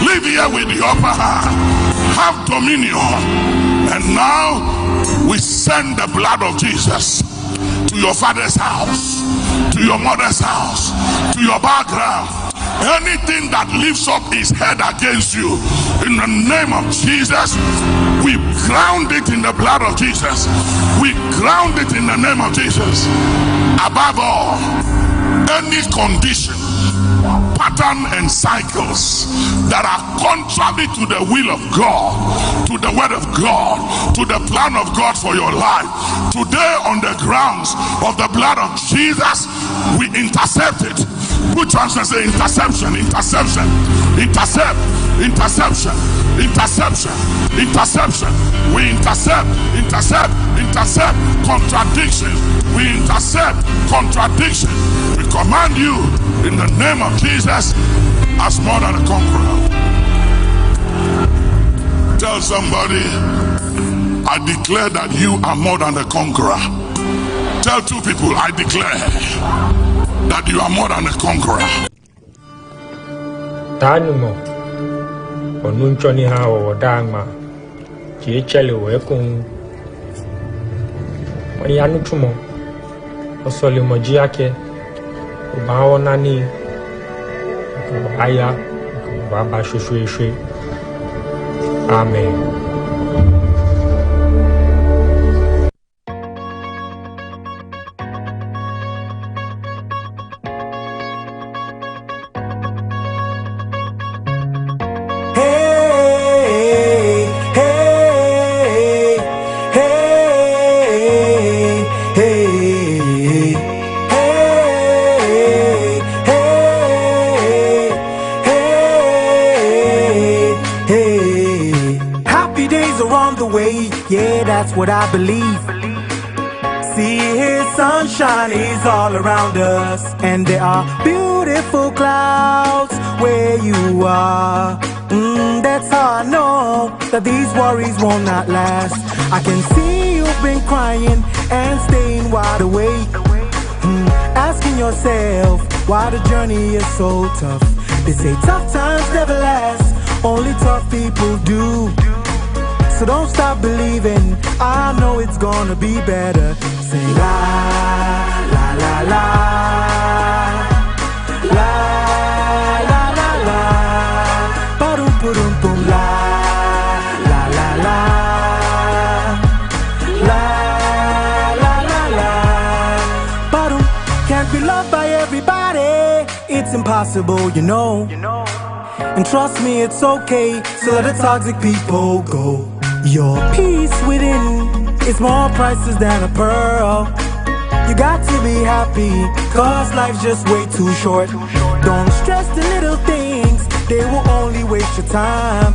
live here with the upper hand, have dominion. And now we send the blood of Jesus to your father's house, to your mother's house, to your background. Anything that lifts up his head against you, in the name of Jesus, we ground it in the blood of Jesus. We ground it in the name of Jesus. Above all, any condition, pattern and cycles that are contrary to the will of God, to the word of God, to the plan of God for your life, today on the grounds of the blood of Jesus, we intercept it. Which one says interception, interception, intercept, interception, interception, interception. We intercept, intercept, intercept contradiction. We intercept contradiction. We command you in the name of Jesus as more than a conqueror. Tell somebody, I declare that you are more than a conqueror. Tell two people, I declare that you are more than a conqueror. Tanumo onunchoni ha o dama ji chele we kun wani anu tumo osole moji ake ba wona ni aya ba ba shushu amen. Yeah, that's what I believe. See, his sunshine is all around us, and there are beautiful clouds where you are. That's how I know that these worries will not last. I can see you've been crying and staying wide awake, asking yourself why the journey is so tough. They say tough times never last, only tough people do. So don't stop believing, I know it's gonna be better. Say la, la, la, la, la, la, la, la, ba-dum, ba-dum, boom, la, la, la, la, la, la, la, la, ba-dum. Can't be loved by everybody, it's impossible, you know. And trust me, it's okay, so let the toxic people go. Your peace within is more priceless than a pearl. You got to be happy, cause life's just way too short. Don't stress the little things, they will only waste your time.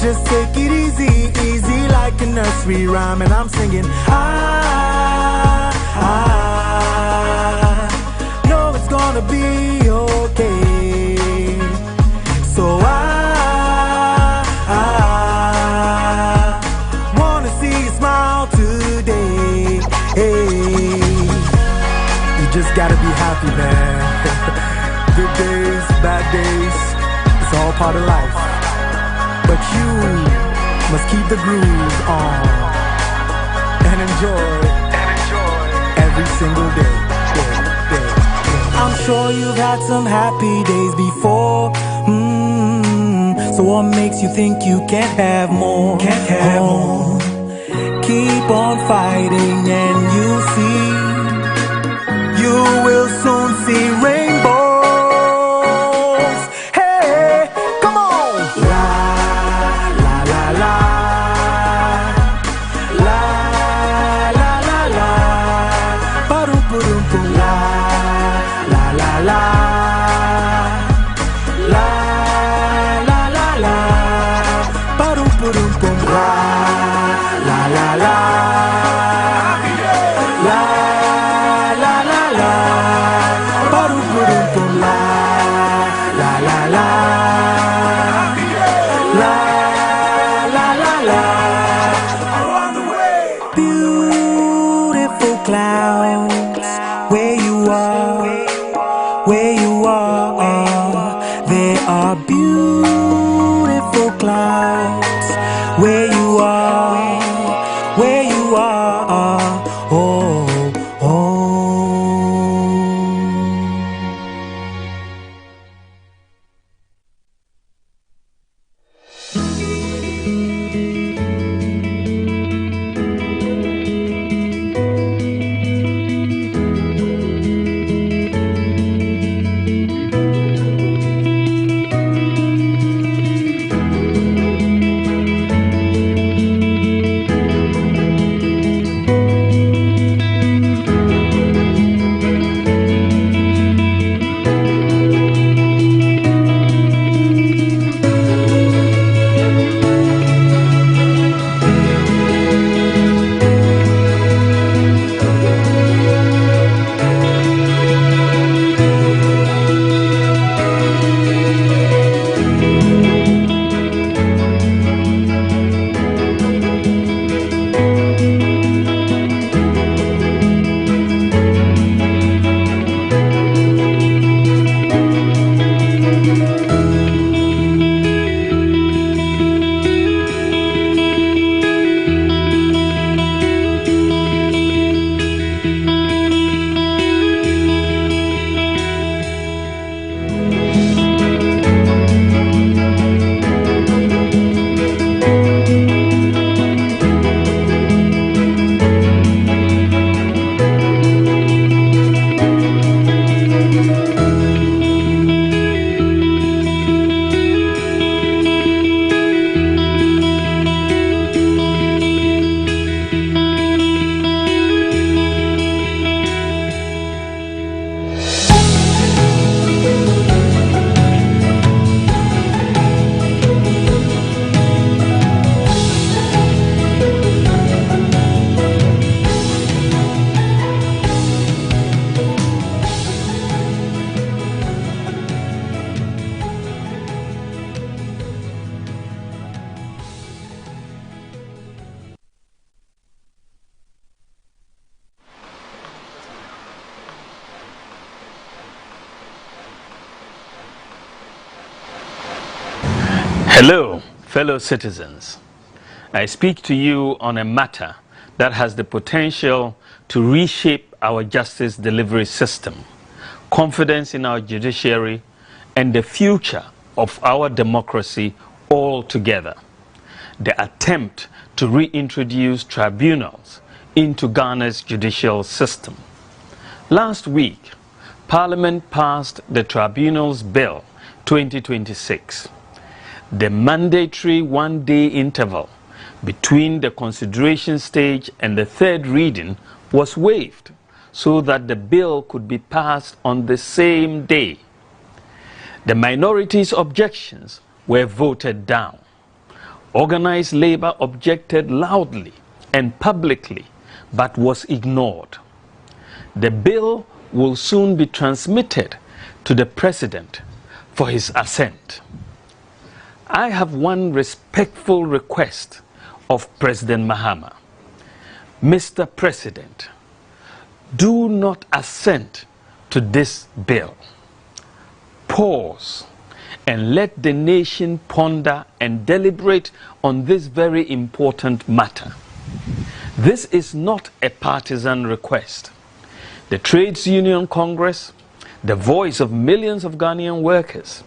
Just take it easy, easy like a nursery rhyme. And I'm singing, I know it's gonna be okay. So I wanna see you smile today. Hey, you just gotta be happy, man. Good days, bad days, it's all part of life. But you must keep the groove on and enjoy every single day. I'm sure you've had some happy days before. So what makes you think you can't have more? Keep on fighting and you'll see. You will soon see rainbows. Hey, come on! La, la, la, la. La, la, la, la. Ba-dum, ba-dum, boom. La, la, la, la. La, la, la, la. Ba-dum, ba-dum, boom. La, la, la, la. La, la, la, la. Ba-dum, Hello, fellow citizens. I speak to you on a matter that has the potential to reshape our justice delivery system, confidence in our judiciary, and the future of our democracy altogether. The attempt to reintroduce tribunals into Ghana's judicial system. Last week, Parliament passed the Tribunals Bill 2026. The mandatory one-day interval between the consideration stage and the third reading was waived so that the bill could be passed on the same day. The minority's objections were voted down. Organized labor objected loudly and publicly, but was ignored. The bill will soon be transmitted to the President for his assent. I have one respectful request of President Mahama. Mr. President, do not assent to this bill. Pause and let the nation ponder and deliberate on this very important matter. This is not a partisan request. The Trades Union Congress, the voice of millions of Ghanaian workers,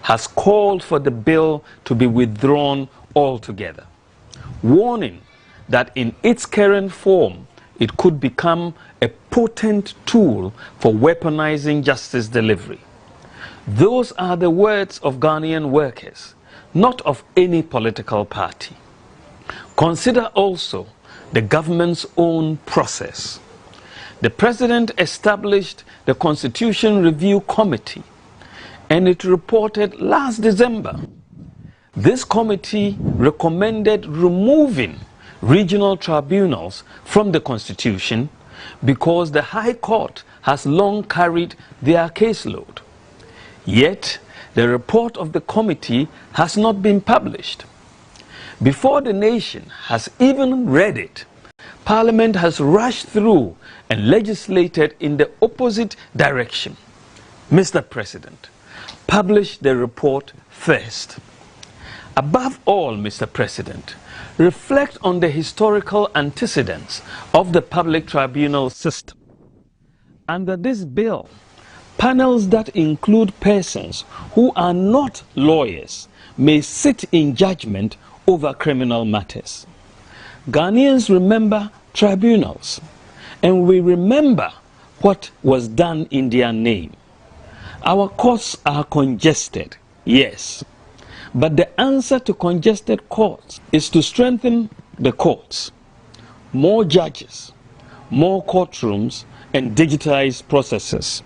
has called for the bill to be withdrawn altogether, warning that in its current form, it could become a potent tool for weaponizing justice delivery. Those are the words of Ghanaian workers, not of any political party. Consider also the government's own process. The President established the Constitution Review Committee, and it reported last December. This committee recommended removing regional tribunals from the Constitution because the High Court has long carried their caseload. Yet, the report of the committee has not been published. Before the nation has even read it, Parliament has rushed through and legislated in the opposite direction. Mr. President, publish the report first. Above all, Mr. President, reflect on the historical antecedents of the public tribunal system. Under this bill, panels that include persons who are not lawyers may sit in judgment over criminal matters. Ghanaians remember tribunals, and we remember what was done in their name. Our courts are congested, yes, but the answer to congested courts is to strengthen the courts, more judges, more courtrooms, and digitized processes.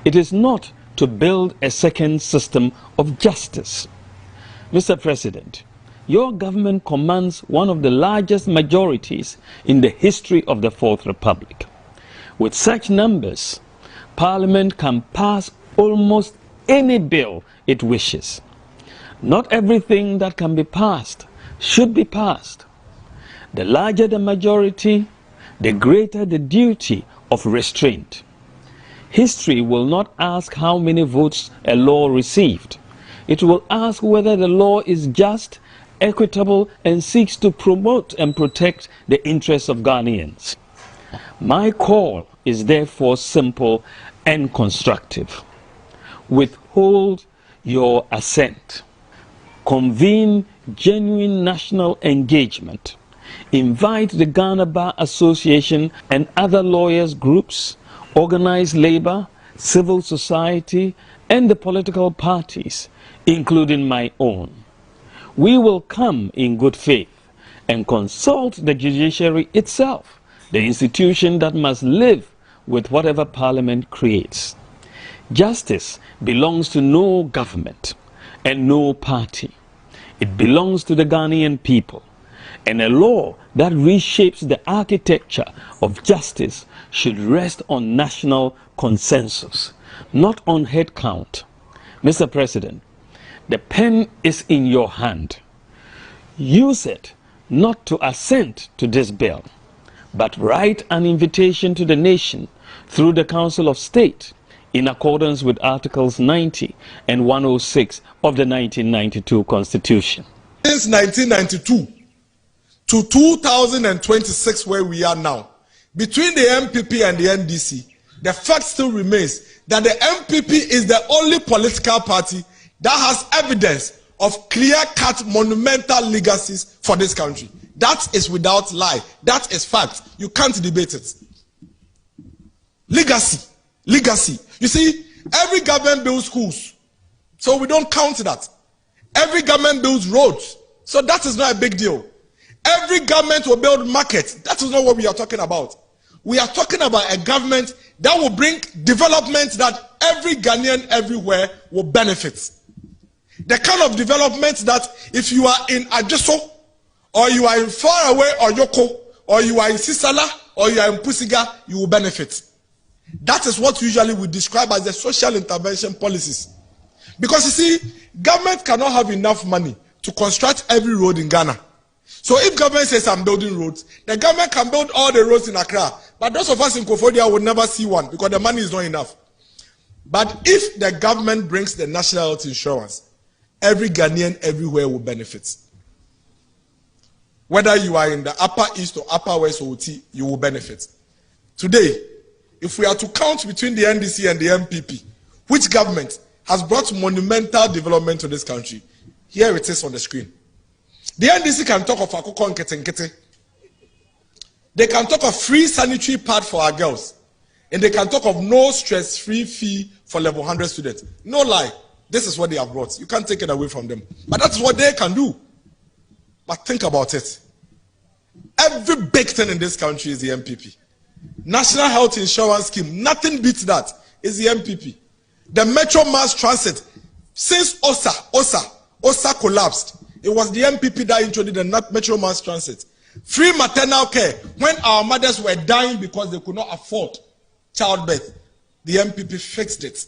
It is not to build a second system of justice. Mr. President, your government commands one of the largest majorities in the history of the Fourth Republic. With such numbers, Parliament can pass almost any bill it wishes. Not everything that can be passed should be passed. The larger the majority, the greater the duty of restraint. History will not ask how many votes a law received. It will ask whether the law is just, equitable, and seeks to promote and protect the interests of Ghanaians. My call is therefore simple and constructive. Withhold your assent. Convene genuine national engagement. Invite the Ghana Bar Association and other lawyers groups, organized labor, civil society, and the political parties, including my own. We will come in good faith and consult the judiciary itself, the institution that must live with whatever Parliament creates. Justice belongs to no government and no party. It belongs to the Ghanaian people. And a law that reshapes the architecture of justice should rest on national consensus, not on head count. Mr. President, the pen is in your hand. Use it not to assent to this bill, but write an invitation to the nation through the Council of State in accordance with Articles 90 and 106 of the 1992 Constitution. Since 1992 to 2026, where we are now, between the MPP and the NDC, the fact still remains that the MPP is the only political party that has evidence of clear-cut monumental legacies for this country. That is without lie. That is fact. You can't debate it. Legacy. Legacy. You see, every government builds schools, so we don't count that. Every government builds roads, so that is not a big deal. Every government will build markets. That is not what we are talking about. We are talking about a government that will bring development that every Ghanaian everywhere will benefit. The kind of development that if you are in Ajeso, or you are in far away Oyoko, or you are in Sisala, or you are in Pusiga, you will benefit. That is what usually we describe as the social intervention policies. Because you see, government cannot have enough money to construct every road in Ghana. So if government says I'm building roads, the government can build all the roads in Accra. But those of us in Kofodia will never see one because the money is not enough. But if the government brings the national health insurance, every Ghanaian everywhere will benefit. Whether you are in the upper east or upper west OT, you will benefit. Today, if we are to count between the NDC and the MPP, which government has brought monumental development to this country? Here it is on the screen. The NDC can talk of Akoko and Ketenkete. They can talk of free sanitary pad for our girls. And they can talk of no stress-free fee for level 100 students. No lie. This is what they have brought. You can't take it away from them. But that's what they can do. But think about it. Every big thing in this country is the MPP. National Health Insurance Scheme, nothing beats that. Is the MPP. The Metro Mass Transit, since OSA collapsed, it was the MPP that introduced the Metro Mass Transit. Free maternal care, when our mothers were dying because they could not afford childbirth, the MPP fixed it.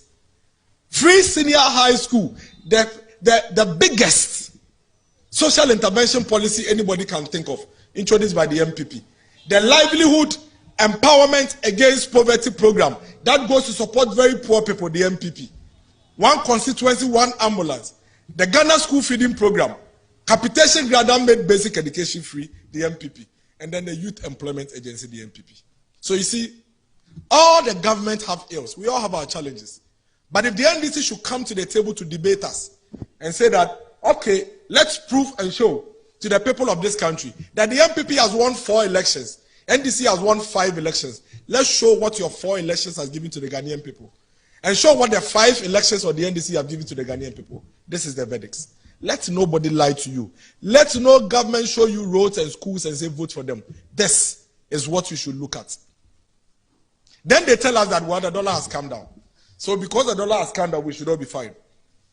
Free senior high school, the biggest social intervention policy anybody can think of, introduced by the MPP. The livelihood empowerment against poverty program that goes to support very poor people, the MPP. One constituency, one ambulance. The Ghana school feeding program, capitation grant made basic education free, the MPP. And then the youth employment agency, the MPP. So you see, all the government have ills. We all have our challenges. But if the NDC should come to the table to debate us and say that, okay, let's prove and show to the people of this country that the MPP has won 4 elections, NDC has won 5 elections. Let's show what your 4 elections has given to the Ghanaian people. And show what the 5 elections of the NDC have given to the Ghanaian people. This is the verdicts. Let nobody lie to you. Let no government show you roads and schools and say vote for them. This is what you should look at. Then they tell us that, well, the dollar has come down. So because the dollar has come down, we should all be fine.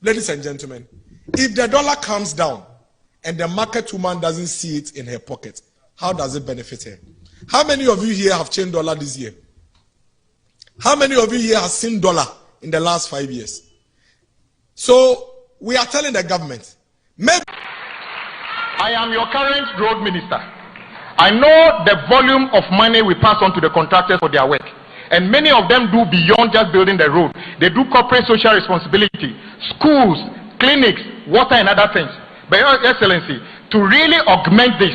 Ladies and gentlemen, if the dollar comes down and the market woman doesn't see it in her pocket, how does it benefit her? How many of you here have changed dollar this year? How many of you here have seen dollar in the last 5 years? So we are telling the government, maybe I am your current road minister. I know the volume of money we pass on to the contractors for their work. And many of them do beyond just building the road. They do corporate social responsibility, schools, clinics, water and other things. But Your Excellency, to really augment this,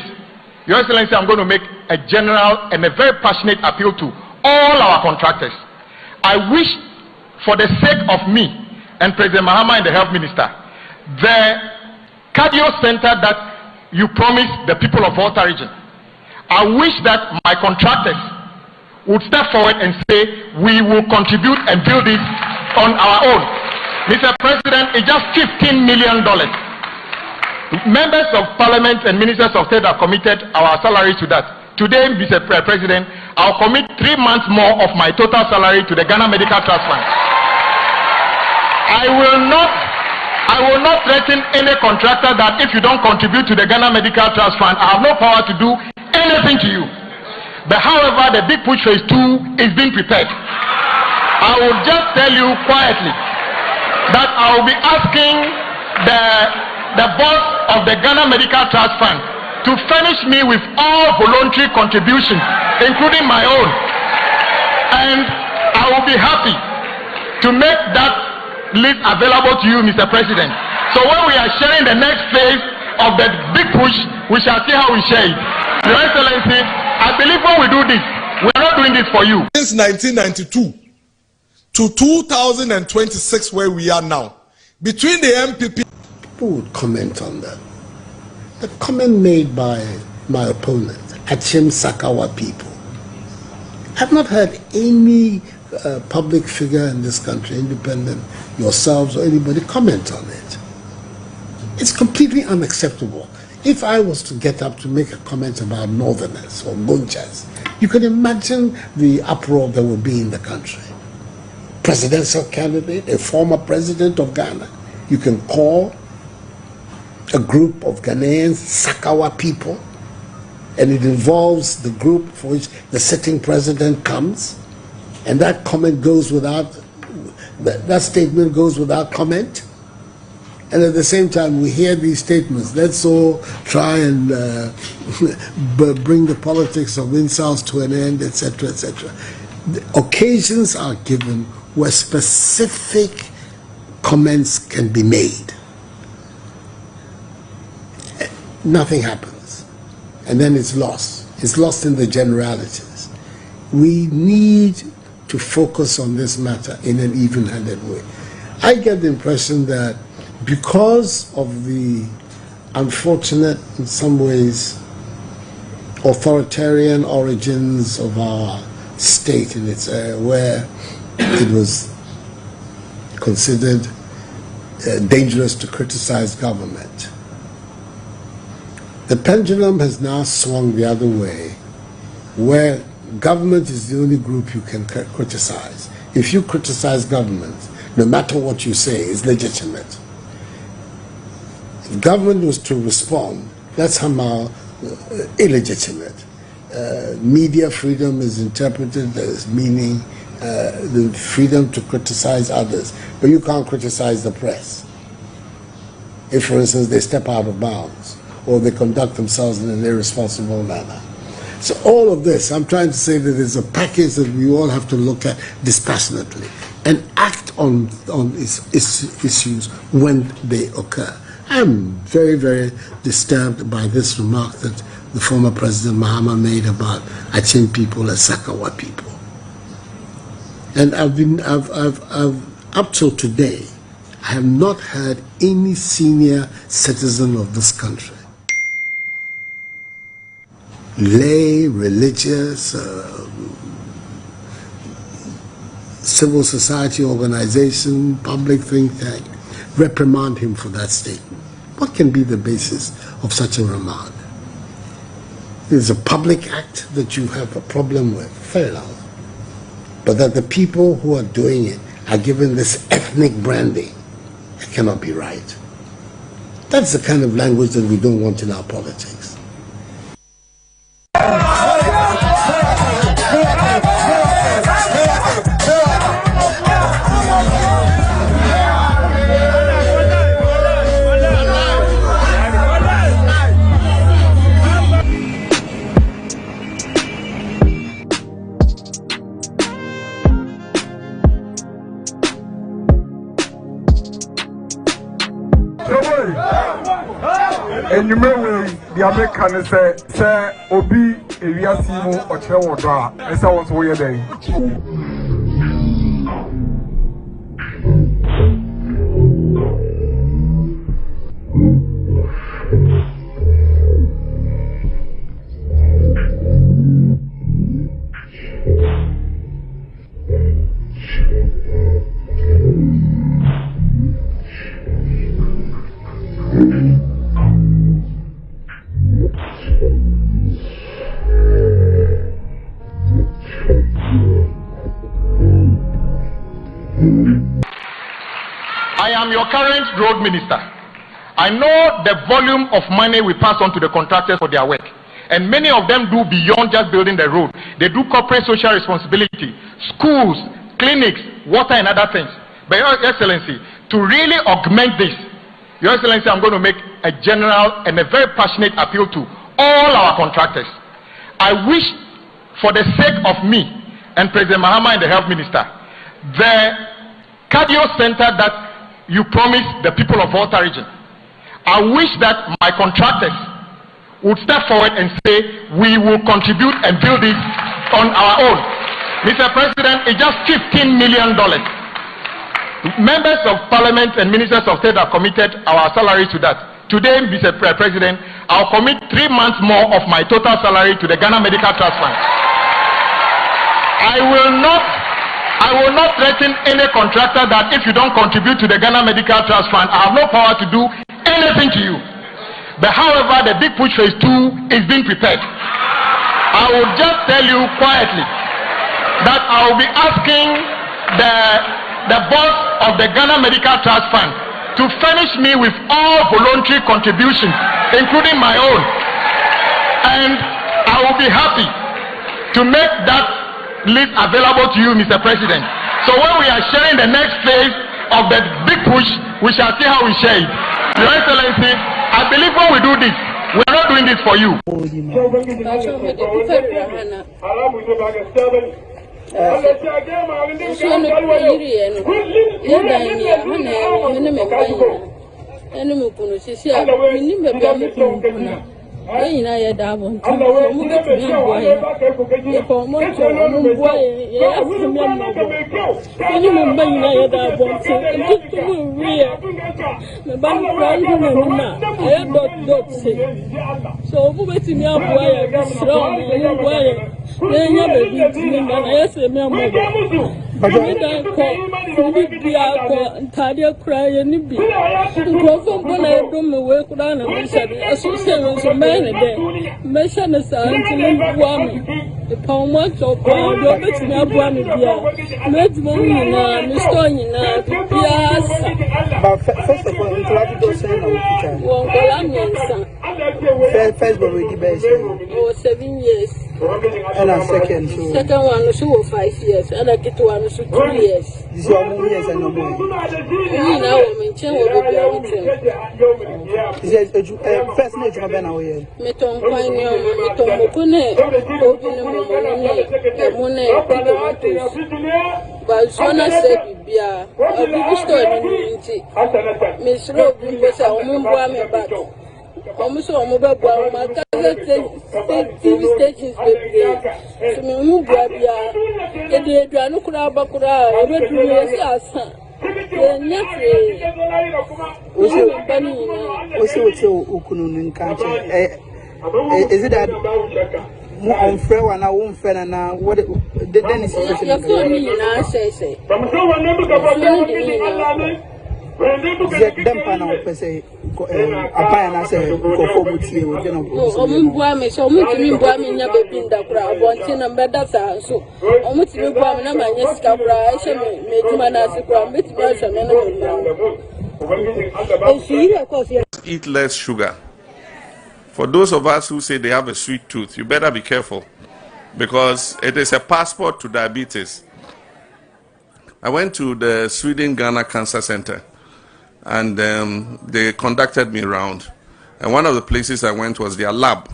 Your Excellency, I'm going to make a general and a very passionate appeal to all our contractors. I wish, for the sake of me and President Mahama and the Health Minister, the cardio center that you promised the people of Volta region, I wish that my contractors would step forward and say, we will contribute and build it on our own. Mr. President, it's just $15 million. Members of Parliament and Ministers of State have committed our salaries to that. Today, Mr. President, I'll commit 3 months more of my total salary to the Ghana Medical Trust Fund. I will not threaten any contractor that if you don't contribute to the Ghana Medical Trust Fund, I have no power to do anything to you. But however, the big push phase 2 is being prepared. I will just tell you quietly that I will be asking the boss of the Ghana Medical Trust Fund to furnish me with all voluntary contributions, including my own. And I will be happy to make that list available to you, Mr. President. So when we are sharing the next phase of the big push, we shall see how we share it. Your Excellency, I believe when we do this, we are not doing this for you. Since 1992 to 2026, where we are now, between the MPP... People would comment on that. The comment made by my opponent, Achim Sakawa people. I've not heard any public figure in this country, independent, yourselves or anybody, comment on it. It's completely unacceptable. If I was to get up to make a comment about Northerners or Gunjas, you can imagine the uproar that would be in the country. Presidential candidate, a former president of Ghana, you can call a group of Ghanaians Sakawa people, and it involves the group for which the sitting president comes, and that comment goes without, that statement goes without comment. And at the same time, we hear these statements. Let's all try and bring the politics of insults to an end, etc., etc. The occasions are given where specific comments can be made. Nothing happens. And then it's lost. It's lost in the generalities. We need to focus on this matter in an even-handed way. I get the impression that because of the unfortunate, in some ways, authoritarian origins of our state in its where it was considered dangerous to criticize government, the pendulum has now swung the other way, where government is the only group you can criticize. If you criticize government, no matter what you say, is legitimate. If government was to respond, that's somehow illegitimate. Media freedom is interpreted as meaning the freedom to criticize others, but you can't criticize the press. If, for instance, they step out of bounds or they conduct themselves in an irresponsible manner. So all of this, I'm trying to say that there's a package that we all have to look at dispassionately and act on issues when they occur. I'm very, very disturbed by this remark that the former President Mahama made about Achim people as Sakawa people. And I've up till today, I have not heard any senior citizen of this country, lay, religious, civil society organization, public think tank, reprimand him for that statement. What can be the basis of such a remark? It is a public act that you have a problem with, fair enough. But that the people who are doing it are given this ethnic branding, it cannot be right. That's the kind of language that we don't want in our politics. And you may the American say, Obi, Eliasimu, or Chewadra, and so on, so we are there. I am your current road minister. I know the volume of money we pass on to the contractors for their work. And many of them do beyond just building the road. They do corporate social responsibility, schools, clinics, water and other things. But Your Excellency, to really augment this, Your Excellency, I'm going to make a general and a very passionate appeal to all our contractors. I wish, for the sake of me and President Mahama and the Health Minister, the cardio center that you promised the people of Volta region. I wish that my contractors would step forward and say, we will contribute and build it on our own. Mr. President, it's just $15 million. Members of Parliament and Ministers of State have committed our salary to that. Today, Mr. President, I'll commit 3 months more of my total salary to the Ghana Medical Trust Fund. I will not threaten any contractor that if you don't contribute to the Ghana Medical Trust Fund, I have no power to do anything to you. But however, the Big Push Phase 2 is being prepared. I will just tell you quietly that I will be asking the boss of the Ghana Medical Trust Fund to furnish me with all voluntary contributions, including my own. And I will be happy to make that list available to you, Mr. President. So when we are sharing the next phase of the Big Push, we shall see how we share it. Your Excellency, I believe when we do this, we are not doing this for you. First, but we did 7 years. And a second, so second one was 5 years, and I get one was 2 years. This one more years and no more. You know, I'm first night of an hour. Meton Pioneer, Meton Mokone, open a money, but Sona said, Bia, a big story. Miss Robin was a woman, battle. Almost all mobile my TV stations so me move Babia e dey no kura bakura e be do me asa e nyate o se okunu nka che is it that mo on frɛ wa na wo mfɛ na what the situation is na say them panel per se apaya say go for mutie we dey no omubua me so omutimi bua me nya baby ndakura abonti na mbeda sa so omutimi bua me na manya sika kura ehye me eduma na sikura metimi ahwe me no eat less sugar. For those of us who say they have a sweet tooth, you better be careful because it is a passport to diabetes. I went to the Sweden Ghana Cancer Center and they conducted me around. And one of the places I went was their lab.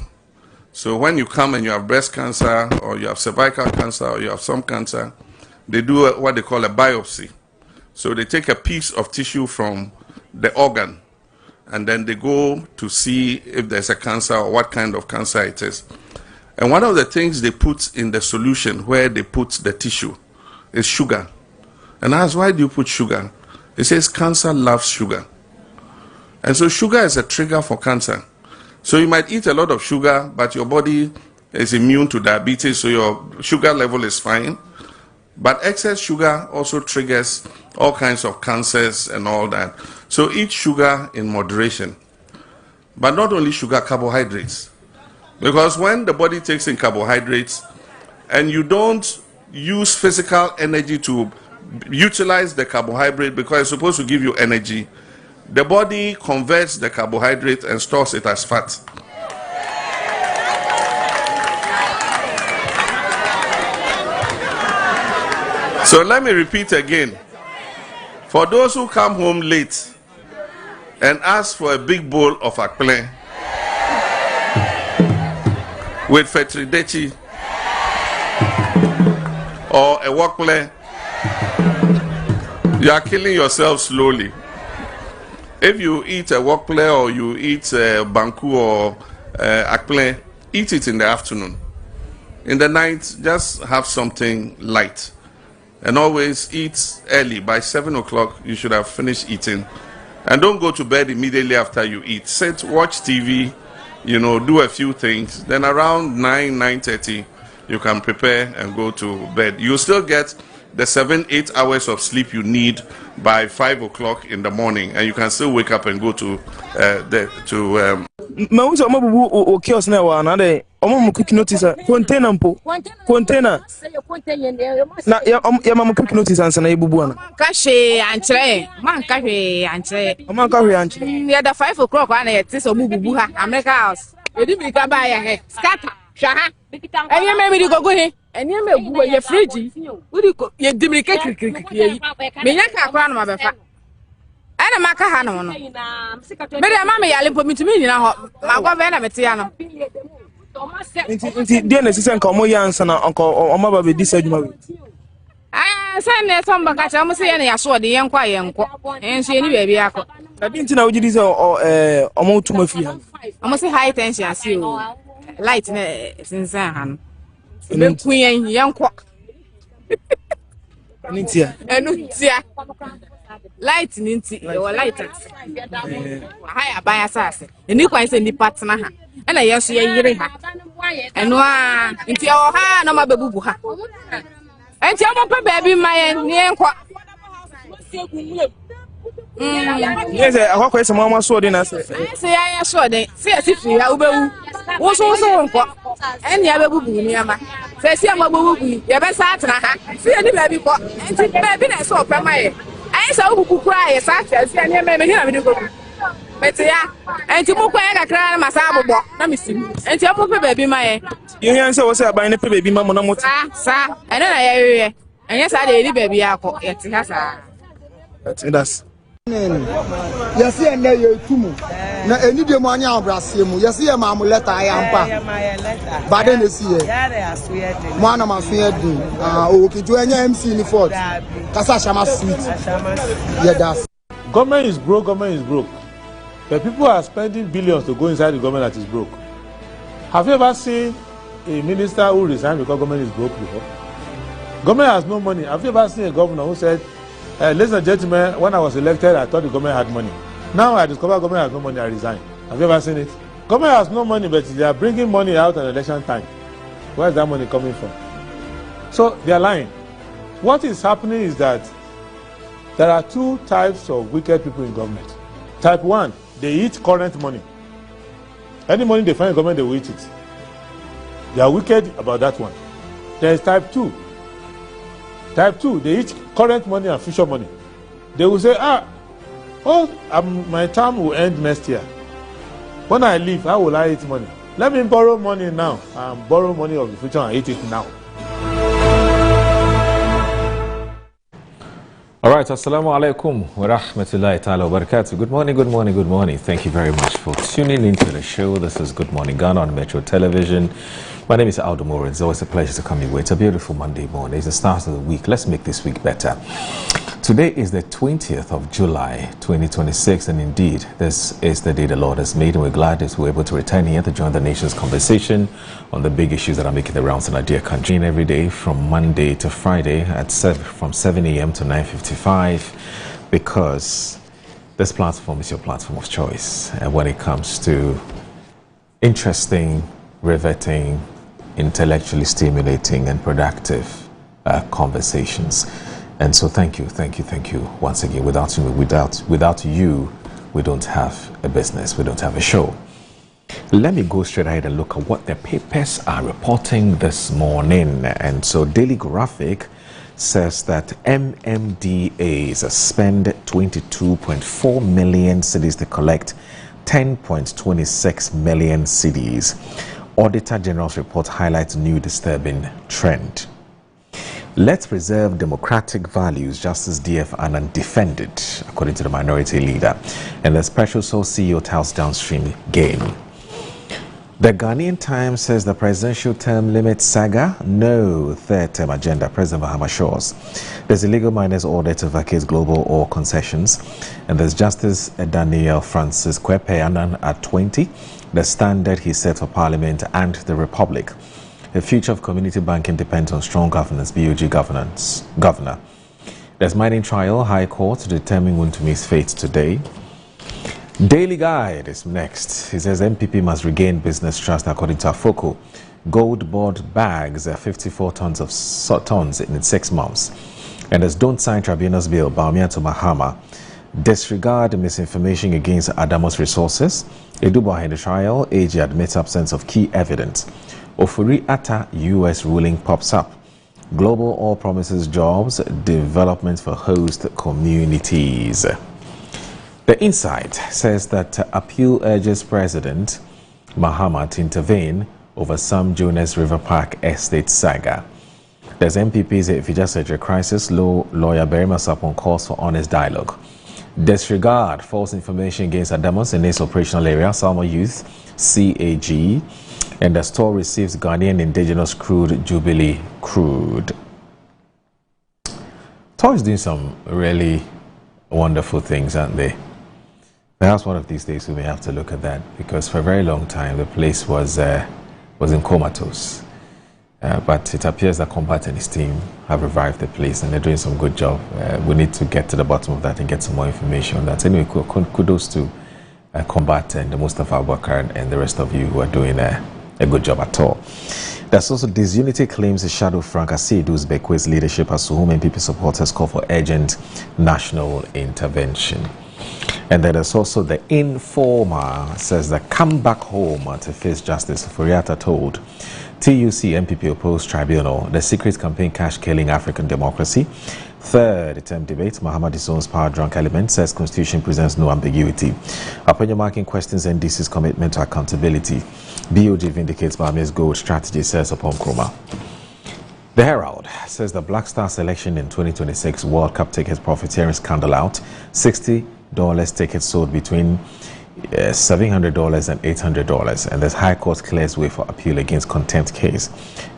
So when you come and you have breast cancer or you have cervical cancer or you have some cancer, they do what they call a biopsy. So they take a piece of tissue from the organ and then they go to see if there's a cancer or what kind of cancer it is. And one of the things they put in the solution where they put the tissue is sugar. And I asked, why do you put sugar? It says cancer loves sugar. And so sugar is a trigger for cancer. So you might eat a lot of sugar, but your body is immune to diabetes, so your sugar level is fine. But excess sugar also triggers all kinds of cancers and all that. So eat sugar in moderation. But not only sugar, carbohydrates. Because when the body takes in carbohydrates and you don't use physical energy to utilize the carbohydrate because it's supposed to give you energy, the body converts the carbohydrate and stores it as fat. So let me repeat again. For those who come home late and ask for a big bowl of akple with fetridechi or a wakple You are killing yourself slowly. If you eat a wokple or you eat banku or akple, eat it in the afternoon. In the night, just have something light. And always eat early. By 7 o'clock, you should have finished eating. And don't go to bed immediately after you eat. Sit, watch TV, do a few things. Then around 9:30, you can prepare and go to bed. You still get the 7-8 hours of sleep you need by 5 o'clock in the morning, and you can still wake up and go to quick notice container container na ya mama quick notice ansa na ebubu ana kahwe ankyere man kahwe ankyere mama kahwe ankyere ya da 5 o'clock ana ya tese obubu ha America House edi mi ka ba ya he scatter hwa ha enye me mi di gogo he enye me gu ye fridge udi ko ye dimri ke kirikiri me nya ka akwa na ma befa ana maka ha no no me de mama ya lempo mitumi nyina ho magwa be na mete ya no Inti dia na sisi nka omo ya ansa na nka omo ba be di sa dwuma we san ne son baka cha mo se ya na ya so de yenkwa enso ye ni be bia akọ na bi nti na wogidi se omo tuma fi ha omo se high tension ase o light na sinsan ha no be kuyen yenkwa nintia light ninti o light high abaya sase ni kwa se ni partner ha na yeso ye yire ha eno a nti o ha na ma bebubu ha enti o mo pe baby maye ni enkwa yes akwa ese mama so de na se ya so de se ya sifi ya ubewu wo so nkwa eni ya bebubu ni ama se si ama bebubu ye be sa atena ha se ya ni baby ko enti baby na so pe maye ai sa ububu kura ye sa se ya ni me hina me di ko Betia, enti mo kwa ya kakra na masa abobọ na misimu. Enti mo pe baby maye. Ye yan se wo se aban ne pe baby ma mo na moti. Sa, ene na ya wiye. Enye sa de eri baby akọ, ye ti ha sa. That's. Yesi ene ye tumu. Na eni de mo anya obrase mu. Yesi ye ma mo letter ya mpa. Bade na si ye. Mo ana ma so ye din. O ki jo enya MC ni fort. Kasa shama sweet. Yeah, that's. Government is broke. The people are spending billions to go inside the government that is broke. Have you ever seen a minister who resigned because government is broke before? Government has no money. Have you ever seen a governor who said, ladies and gentlemen, when I was elected, I thought the government had money. Now I discover government has no money, I resign. Have you ever seen it? Government has no money, but they are bringing money out at election time. Where is that money coming from? So they are lying. What is happening is that there are two types of wicked people in government. Type 1, they eat current money. Any money they find in government, they will eat it. They are wicked about that one. There is type 2. Type 2, they eat current money and future money. They will say, my term will end next year. When I leave, how will I eat money? Let me borrow money now and borrow money of the future and eat it now. All right, assalamu alaikum wa rahmatullahi ta'ala wa barakatuh. Good morning. Thank you very much for tuning into the show. This is Good Morning Ghana on Metro Television. My name is Aldo Moore. It's always a pleasure to come your way. It's a beautiful Monday morning. It's the start of the week. Let's make this week better. Today is the 20th of July, 2026, and indeed, this is the day the Lord has made, and we're glad that we're able to return here to join the nation's conversation on the big issues that are making the rounds in our dear country. And every day from Monday to Friday from 7 a.m. to 9:55, because this platform is your platform of choice. And when it comes to interesting, riveting, intellectually stimulating, and productive conversations. And so thank you once again. Without you, we don't have a business, we don't have a show. Let me go straight ahead and look at what the papers are reporting this morning. And so Daily Graphic says that MMDAs spend 22.4 million cedis to collect 10.26 million cedis. Auditor General's report highlights new disturbing trend. Let's preserve democratic values, Justice D.F. Annan defended, according to the minority leader. And the Special Soul CEO tells downstream game. The Ghanaian Times says the presidential term limit saga, no third-term agenda, President Mahama assures. There's a legal miners order to vacate global oil concessions, and there's Justice Daniel Francis Kwepe Annan at 20, the standard he set for Parliament and the Republic. The future of community banking depends on strong governance, BOG governor. There's mining trial, High Court to determine Wuntumi's fate today. Daily Guide is next. He says MPP must regain business trust according to Afoko. Gold board bags 54 tons in 6 months. And as don't sign tribunal's bill, Bawumia to Mahama. Disregard misinformation against Adamos Resources. Edubo in the trial, AG admits absence of key evidence. Ofuri Atta US ruling pops up. Global Oil promises jobs, development for host communities. The Insight says that appeal urges President Mahama to intervene over Sam Jones River Park estate saga. There's MPP's Ifija Surgery crisis, lawyer Berima Sapon calls for honest dialogue. Disregard false information against Adamos in its operational area, Salma Youth, CAG, and the store receives Ghanaian indigenous crude Jubilee crude. Tor is doing some really wonderful things, aren't they? Perhaps one of these days we may have to look at that, because for a very long time the place was in comatose. But it appears that Combat and his team have revived the place and they're doing some good job. We need to get to the bottom of that and get some more information on that. Anyway, kudos to Combat and Mustafa Abubakar and the rest of you who are doing a good job at all. There's also disunity claims the shadow Frank Asiedu Uzbekwe's leadership as to whom MPP supporters call for urgent national intervention. And then there's also the Informer says that come back home to face justice. Furiata told TUC MPP opposed tribunal, the secret campaign cash killing African democracy. Third attempt debate, Mahama disowns power drunk element, says constitution presents no ambiguity. Upon your marking questions NDC's commitment to accountability. BOG vindicates Bawumia's gold strategy, says upon Kroma. The Herald says the Black Star selection in 2026 World Cup ticket profiteering scandal out. $60 tickets sold between $700 and $800, and this High Court clears way for appeal against contempt case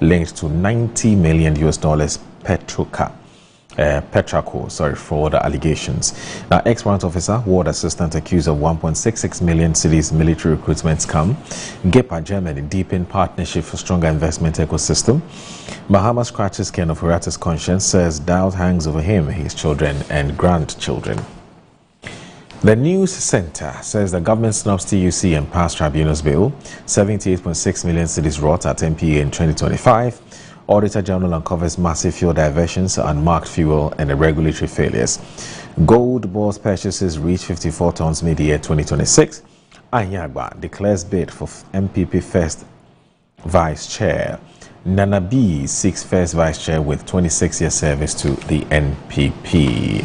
linked to $90 million Petraco fraud allegations. Now, ex-warrant officer, ward assistant accused of 1.66 million cedis military recruitment scam. GEPA Germany deepen partnership for stronger investment ecosystem. Mahama scratches Ken of Hurata's conscience, says doubt hangs over him, his children and grandchildren. The News Center says the government snubs TUC and passed tribunal's bill. 78.6 million cedis wrought at MPA in 2025. Auditor General uncovers massive fuel diversions, unmarked fuel, and regulatory failures. Gold board purchases reach 54 tons mid-year 2026. Anyagba declares bid for MPP first vice chair. Nana B seeks first vice chair with 26-year service to the NPP.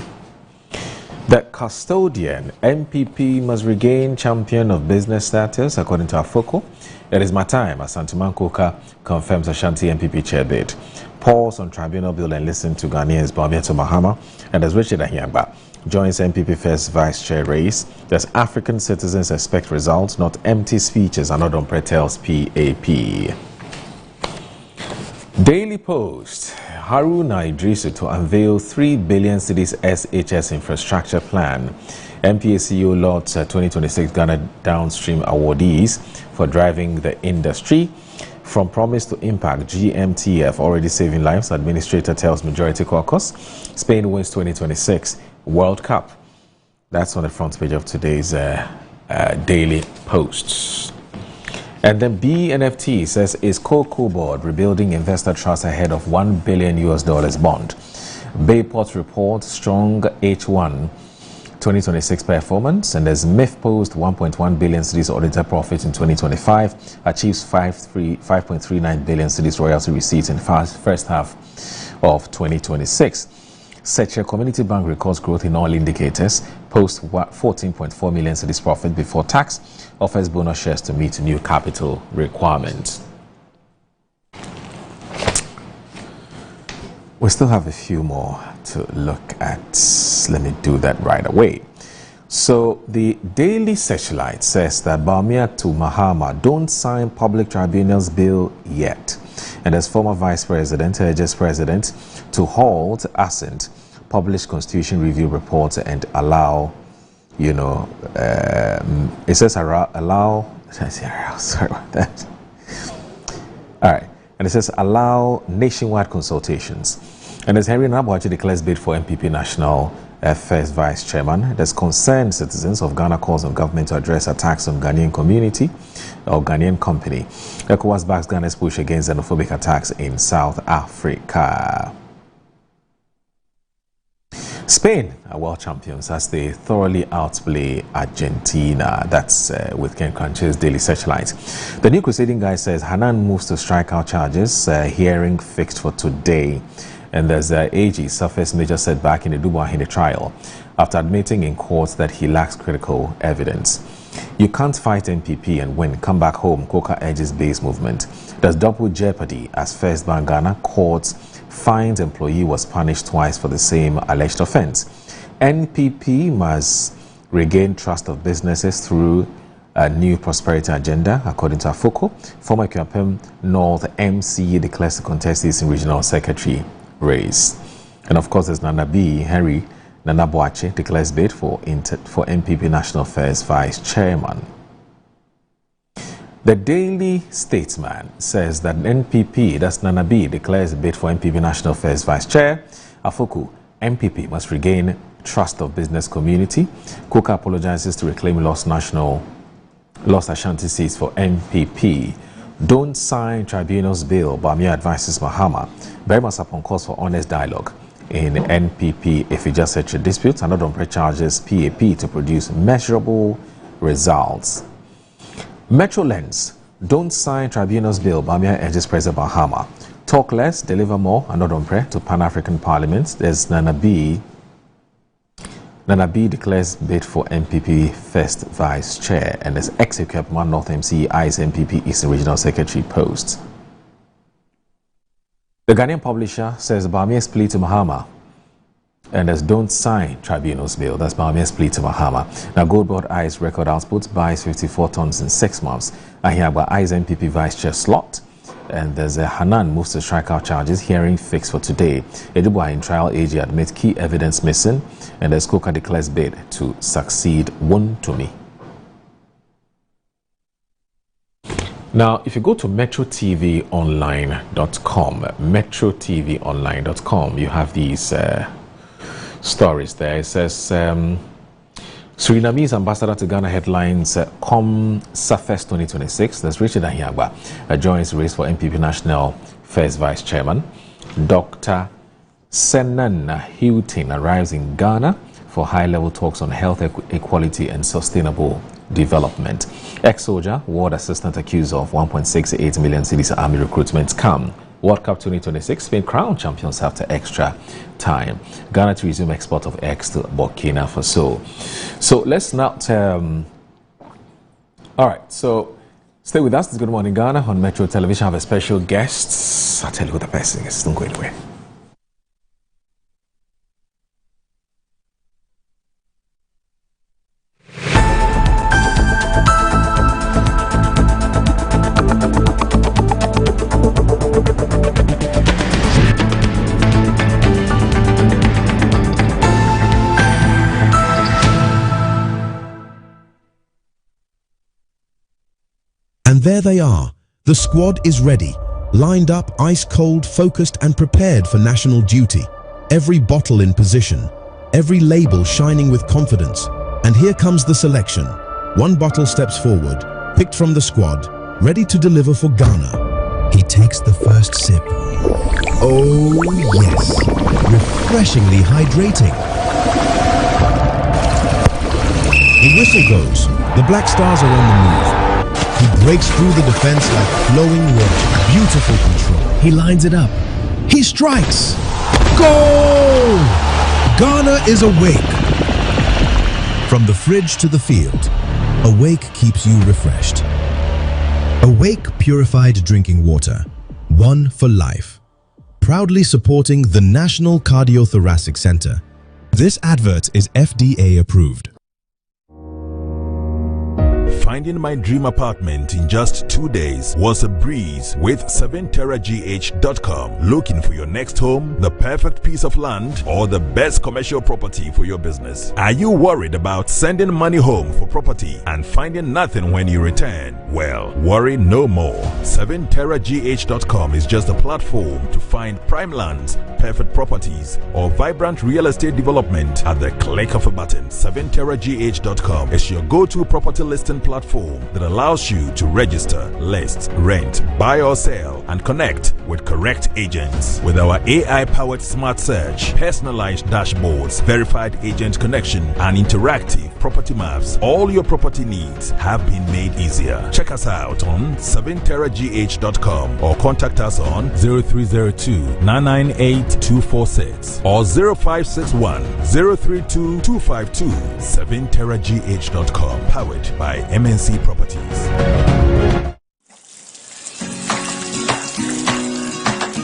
The custodian MPP must regain champion of business status, according to Afoko. It is my time, Asante Mankoka confirms Ashanti MPP chair bid. Pause on tribunal bill and listen to Ghanaians Bawumia to Mahama. And as Richard Ahiagba joins MPP first vice chair race, as African citizens expect results, not empty speeches, and not on Pretel's PAP. Daily Post, Haruna Idrisu to unveil 3 billion cedis SHS infrastructure plan. MPA CEO lots 2026 Ghana downstream awardees for driving the industry. From promise to impact, GMTF already saving lives, administrator tells Majority Caucus. Spain wins 2026 World Cup. That's on the front page of today's Daily Post. And then BNFT says is Cocoa Board rebuilding investor trust ahead of $1 billion bond. Bayport report strong H1 2026 performance, and as MIF post 1.1 billion cedis auditor profit in 2025, achieves 5.39 billion cedis royalty receipts in first half of 2026. Seche Community Bank records growth in all indicators, post 14.4 million cedis profit before tax, offers bonus shares to meet new capital requirements. We still have a few more to look at. Let me do that right away. So the Daily Searchlight says that Bawumia to Mahama don't sign public tribunals bill yet. And as former Vice President urges President to halt assent, publish Constitution Review report and allow, it says allow, sorry about that. All right. And it says allow nationwide consultations. And as Henry Nanabuachi declares bid for MPP National First Vice Chairman, there's concerned citizens of Ghana calls on government to address attacks on Ghanaian community or Ghanaian company. ECOWAS backs Ghana's push against xenophobic attacks in South Africa. Spain are world champions as they thoroughly outplay Argentina. That's with Ken Cranch's Daily Searchlight. The new Crusading guy says Hanan moves to strike out charges, hearing fixed for today. And there's AG suffers major setback in the Dubois Hinde trial after admitting in court that he lacks critical evidence. You can't fight MPP and win. Come back home, Coca urges base movement. There's double jeopardy as First Bank Ghana courts finds employee was punished twice for the same alleged offense. NPP must regain trust of businesses through a new prosperity agenda, according to Afoko. Former QAPM North MCE declares to contest this in regional secretary race. And of course, there's Nana B. Henry Nanabuachi declares bid for MPP National Affairs Vice Chairman. The Daily Statesman says that NPP, that's Nana B, declares a bid for MPP National Affairs Vice Chair. Afoku, MPP must regain trust of business community. Coca apologizes to reclaim lost Ashanti seats for MPP. Don't sign tribunals bill. Bawumia advises Mahama. Very much upon calls for honest dialogue in NPP if it just such a dispute. Another umbrella charges PAP to produce measurable results. Metro Lens, don't sign tribunals bill. Bawumia urges President Mahama. Talk less, deliver more. Another umbrella to Pan-African Parliament. There's Nana B. Nana B declares bid for MPP First Vice Chair, and as ex-Equipment North MC eyes MPP Eastern Regional Secretary post. The Ghanaian publisher says Bawumia's plea to Mahama, and as don't sign tribunals bill. That's Bawumia's plea to Mahama. Now, Goldboard eyes record output buys 54 tons in 6 months. Ahiagba eyes MPP Vice Chair slot. And there's a Hanan moves to strike out charges, hearing fixed for today. Edubwa in trial AG admits key evidence missing, and the Skoka declares bid to succeed Wontumi. Now, if you go to metrotvonline.com, you have these stories there. It says Surinamese ambassador to Ghana headlines COM Surfest 2026. That's Richard Ahiagba joins race for MPP National First Vice Chairman. Dr. Senan Hilton arrives in Ghana for high-level talks on health equality and sustainable development. Ex-soldier, ward assistant accused of 1.68 million cedis army recruitment scam. World Cup 2026, Spain crown champions after extra time. Ghana to resume export of eggs to Burkina Faso. So let's not... all right, so stay with us. It's Good Morning Ghana on Metro Television. I have a special guest. I'll tell you who the person is. Don't go anywhere. And there they are. The squad is ready, lined up, ice cold, focused and prepared for national duty. Every bottle in position, every label shining with confidence. And here comes the selection. One bottle steps forward, picked from the squad, ready to deliver for Ghana. He takes the first sip. Oh yes, refreshingly hydrating. The whistle goes. The Black Stars are on the move. He breaks through the defense like flowing water. Beautiful control. He lines it up. He strikes. Goal! Ghana is awake. From the fridge to the field, Awake keeps you refreshed. Awake purified drinking water. One for life. Proudly supporting the National Cardiothoracic Center. This advert is FDA approved. Finding my dream apartment in just 2 days was a breeze with 7terragh.com. Looking for your next home, the perfect piece of land, or the best commercial property for your business? Are you worried about sending money home for property and finding nothing when you return? Well, worry no more. 7terragh.com is just a platform to find prime lands, perfect properties, or vibrant real estate development at the click of a button. 7terragh.com is your go-to property listing platform that allows you to register, list, rent, buy or sell, and connect with correct agents. With our AI-powered smart search, personalized dashboards, verified agent connection, and interactive property maps, all your property needs have been made easier. Check us out on 7terragh.com or contact us on 0302-998-246 or 0561 032 252. 7terragh.com, powered by MNC Properties.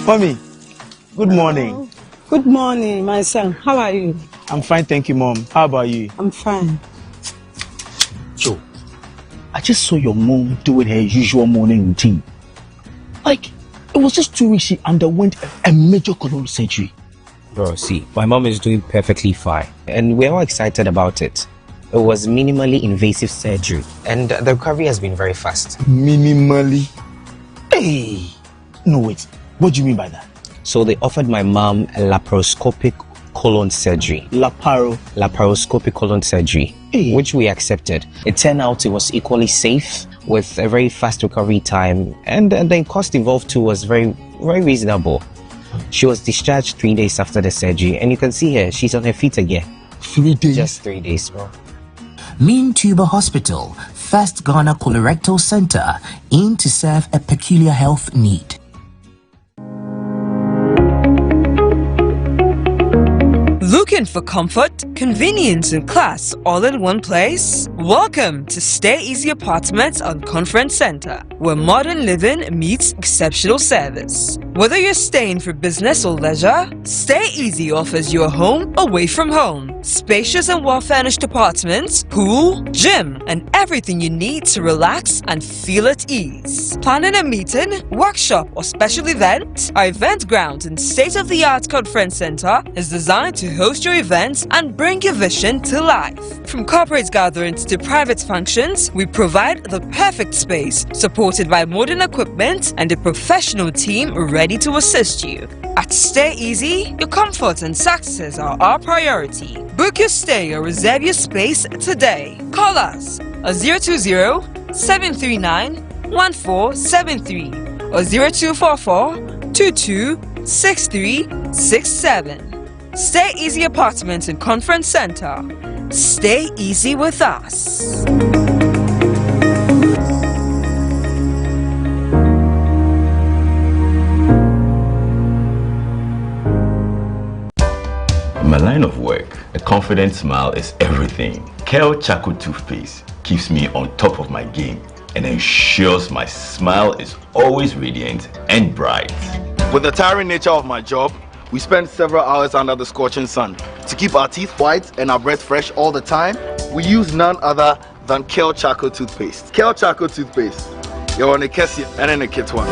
Mommy, good morning. Good morning, my son. How are you? I'm fine, thank you, Mom. How about you? I'm fine. Joe, I just saw your mom doing her usual morning routine. Like, it was just 2 weeks she underwent a major colon surgery. Bro, see, my mom is doing perfectly fine, and we're all excited about it. It was minimally invasive surgery, and the recovery has been very fast. Minimally? Hey! No, wait. What do you mean by that? So they offered my mom a laparoscopic colon surgery. Laparoscopic colon surgery, which we accepted. It turned out it was equally safe with a very fast recovery time, and the cost involved too was very, very reasonable. She was discharged 3 days after the surgery, and you can see her, she's on her feet again. 3 days? Just 3 days, bro. Mean Tuber Hospital, first Ghana colorectal center, aimed to serve a peculiar health need. Looking for comfort, convenience, and class all in one place? Welcome to Stay Easy Apartments on Conference Center, where modern living meets exceptional service. Whether you're staying for business or leisure, Stay Easy offers you a home away from home. Spacious and well-furnished apartments, pool, gym, and everything you need to relax and feel at ease. Planning a meeting, workshop, or special event? Our event ground and state-of-the-art conference center is designed to host your events and bring your vision to life. From corporate gatherings to private functions, we provide the perfect space, supported by modern equipment and a professional team ready to assist you. At Stay Easy, your comfort and success are our priority. Book your stay or reserve your space today. Call us at 020-739-1473 or 0244-226367. Stay Easy Apartments and Conference Center. Stay easy with us. In my line of work, a confident smile is everything. Kel Charcoal Toothpaste keeps me on top of my game and ensures my smile is always radiant and bright. With the tiring nature of my job, we spend several hours under the scorching sun. To keep our teeth white and our breath fresh all the time, we use none other than Kel Charcoal Toothpaste. Kel Charcoal Toothpaste. You're on a Kessie and in a kit one.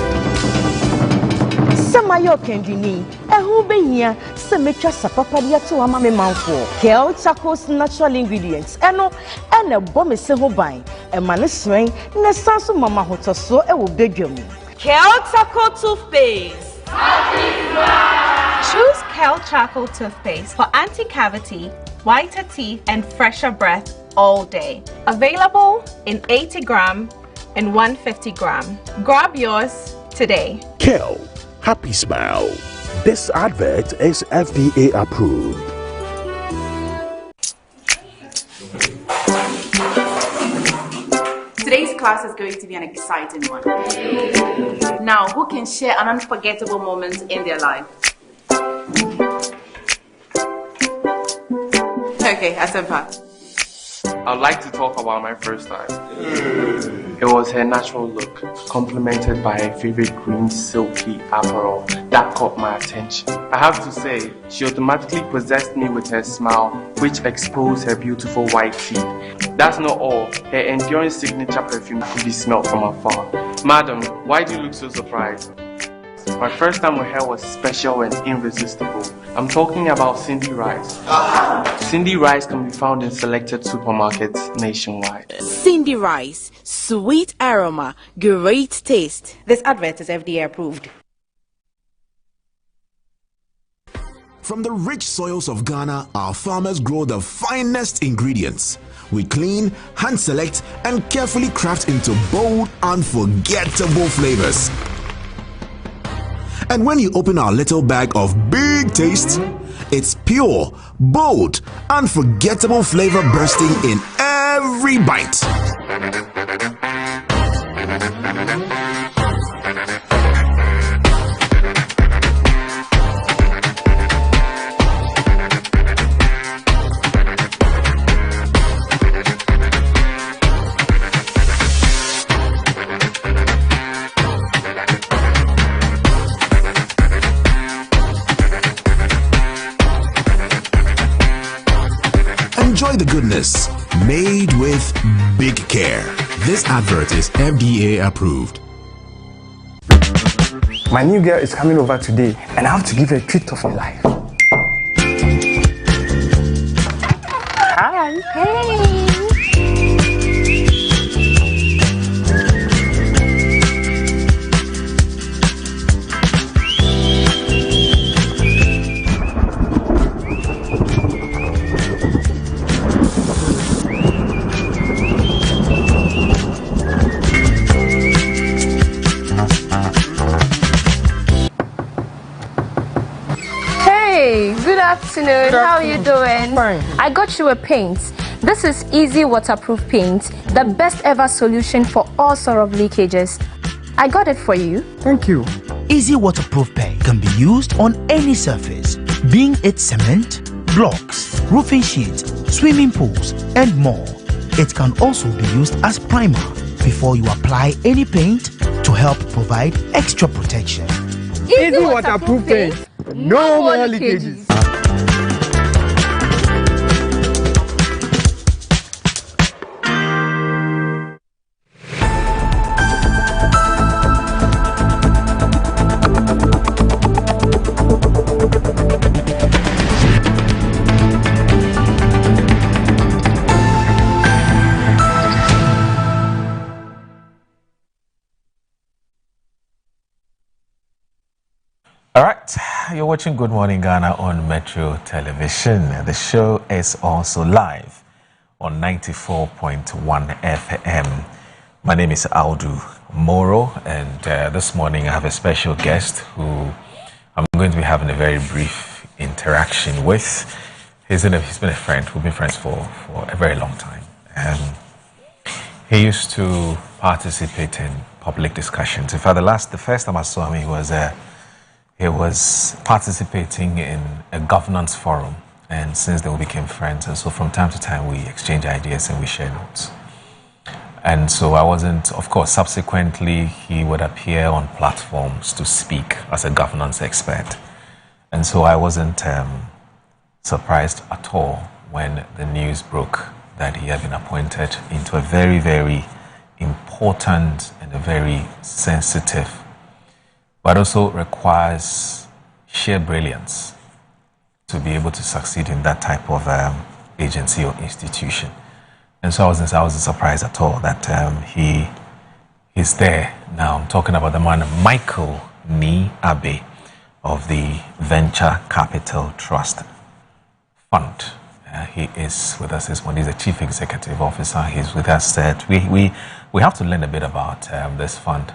Samayo Kendini, who be here, Semetra Sapapadia to Amame Manfo, Kel Charcoal's natural ingredients, and a bomb is several buying, a man is swing, and a sansu mama hotoso, a will beg you. Kel Charcoal Toothpaste. Choose Kel Charcoal Toothpaste for anti-cavity, whiter teeth, and fresher breath all day. Available in 80 gram and 150 gram. Grab yours today. Kel, happy smile. This advert is FDA approved. Today's class is going to be an exciting one. Now, who can share an unforgettable moment in their life? Okay, Asempa. I'd like to talk about my first time. It was her natural look, complemented by her favorite green silky apparel that caught my attention. I have to say, she automatically possessed me with her smile, which exposed her beautiful white teeth. That's not all. Her enduring signature perfume could be smelled from afar. Madam, why do you look so surprised? My first time with her was special and irresistible. I'm talking about Cindy Rice. Cindy Rice can be found in selected supermarkets nationwide. Cindy Rice, sweet aroma, great taste. This advert is FDA approved. From the rich soils of Ghana, our farmers grow the finest ingredients. We clean, hand select, and carefully craft into bold, unforgettable flavors. And when you open our little bag of big taste, it's pure, bold, unforgettable flavor bursting in every bite. Enjoy the goodness, made with big care. This advert is FDA approved. My new girl is coming over today, and I have to give her a treat of her life. Hi. Hey. Good afternoon. How are you doing? Fine. I got you a paint. This is Easy Waterproof Paint, the best ever solution for all sort of leakages. I got it for you. Thank you. Easy Waterproof Paint can be used on any surface, being it cement, blocks, roofing sheets, swimming pools, and more. It can also be used as primer before you apply any paint to help provide extra protection. Easy Waterproof Paint. No more leakages. All right, you're watching Good Morning Ghana on Metro Television. The show is also live on 94.1 FM. My name is Audu Moro, and this morning I have a special guest who I'm going to be having a very brief interaction with. He's been a friend. We've been friends for a very long time. He used to participate in public discussions. In fact, the first time I saw him, he was participating in a governance forum, and since then we became friends, and so from time to time we exchange ideas and we share notes. And so of course, subsequently he would appear on platforms to speak as a governance expert. And so I wasn't surprised at all when the news broke that he had been appointed into a very, very important and a very sensitive, but also requires sheer brilliance to be able to succeed in that type of agency or institution. And so I wasn't surprised at all that he's there. Now I'm talking about the man Michael Ni Abe of the Venture Capital Trust Fund. He is with us this morning. He's the Chief Executive Officer. He's with us. We have to learn a bit about this fund,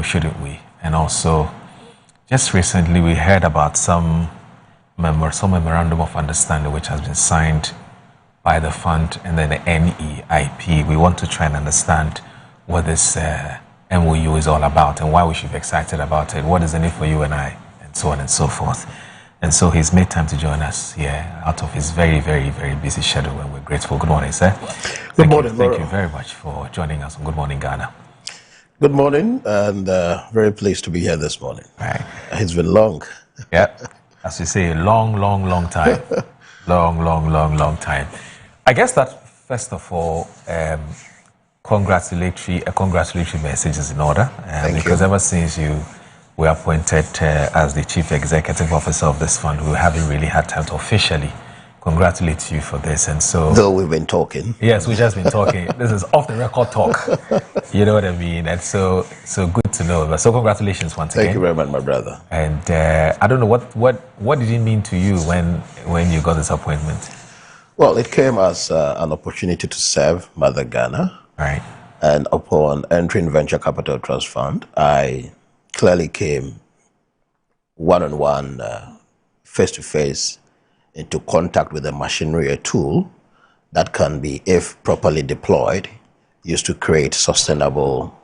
shouldn't we? And also, just recently we heard about some memorandum of understanding which has been signed by the fund and then the NEIP. We want to try and understand what this MOU is all about and why we should be excited about it. What is in it for you and I, and so on and so forth. And so he's made time to join us here out of his very, very, very busy schedule, and we're grateful. Good morning, sir. Good morning. Thank you very much for joining us on Good Morning Ghana. Good morning, and very pleased to be here this morning. Right. It's been long. Yeah, as you say, long time. long time. I guess that, first of all, congratulatory message is in order. Because ever since you were appointed as the Chief Executive Officer of this fund, we haven't really had time to officially congratulate you for this. And so, though we've been talking. Yes, we've just been talking. This is off the record talk. You know what I mean? And so good to know. So congratulations once again. Thank you very much, my brother. And I don't know, what did it mean to you when you got this appointment? Well, it came as an opportunity to serve Mother Ghana. Right. And upon entering Venture Capital Trust Fund, I clearly came one-on-one, face-to-face, into contact with a machinery, a tool that can be, if properly deployed, used to create sustainable,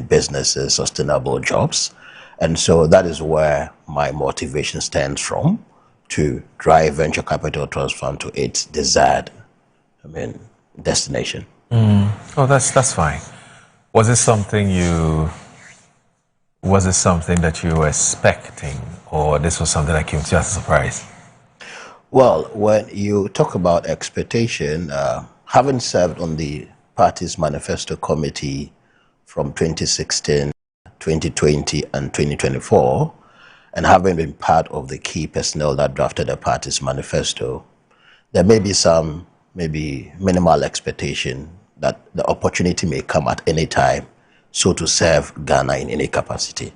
businesses, sustainable jobs. And so that is where my motivation stems from, to drive Venture Capital Trust Fund to its desired, destination. Oh, that's fine. Was it something that you were expecting, or this was something that came to you as a surprise? Well, when you talk about expectation, having served on the party's manifesto committee from 2016, 2020, and 2024, and having been part of the key personnel that drafted the party's manifesto, there may be some minimal expectation that the opportunity may come at any time, so to serve Ghana in any capacity.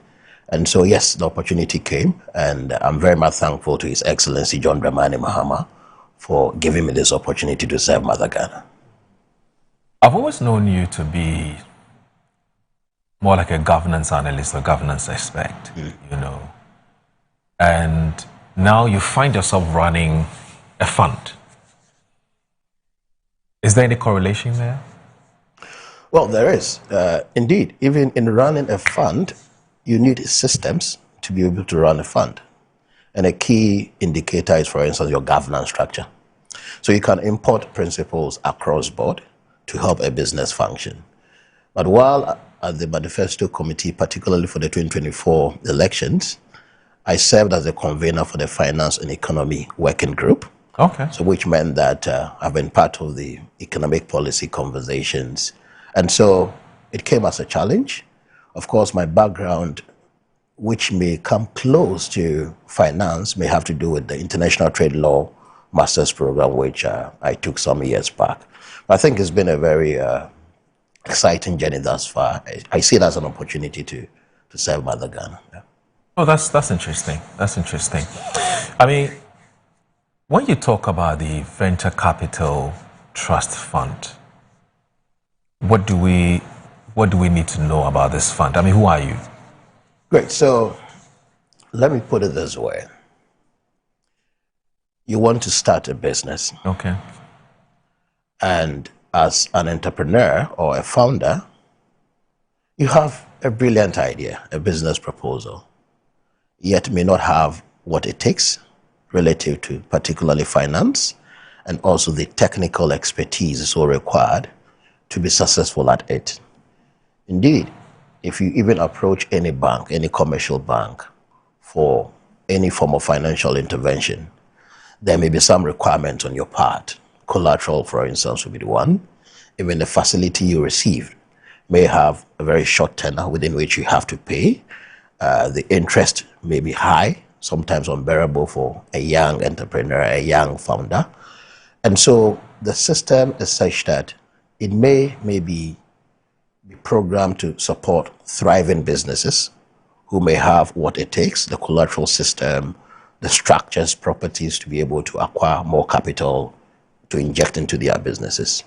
And so, yes, the opportunity came, and I'm very much thankful to His Excellency John Dramani Mahama for giving me this opportunity to serve Mother Ghana. I've always known you to be more like a governance analyst or governance expert, you know. And now you find yourself running a fund. Is there any correlation there? Well, there is. Indeed, even in running a fund, you need systems to be able to run a fund. And a key indicator is, for instance, your governance structure. So you can import principles across board to help a business function. But while at the Manifesto Committee, particularly for the 2024 elections, I served as a convener for the Finance and Economy Working Group. Okay. So which meant that I've been part of the economic policy conversations. And so it came as a challenge. Of course, my background, which may come close to finance, may have to do with the International Trade Law Master's Program, which I took some years back. But I think it's been a very exciting journey thus far. I see it as an opportunity to serve Mother Ghana. Yeah. Oh, that's interesting. That's interesting. I mean, when you talk about the Venture Capital Trust Fund, what do we need to know about this fund? I mean, who are you? Great. So let me put it this way. You want to start a business. Okay. And as an entrepreneur or a founder, you have a brilliant idea, a business proposal, yet may not have what it takes relative to particularly finance and also the technical expertise so required to be successful at it. Indeed, if you even approach any bank, any commercial bank, for any form of financial intervention, there may be some requirements on your part. Collateral, for instance, would be the one. Even the facility you received may have a very short tenor within which you have to pay. The interest may be high, sometimes unbearable for a young entrepreneur, a young founder. And so the system is such that it may be programmed to support thriving businesses who may have what it takes, the collateral system, the structures, properties to be able to acquire more capital to inject into their businesses.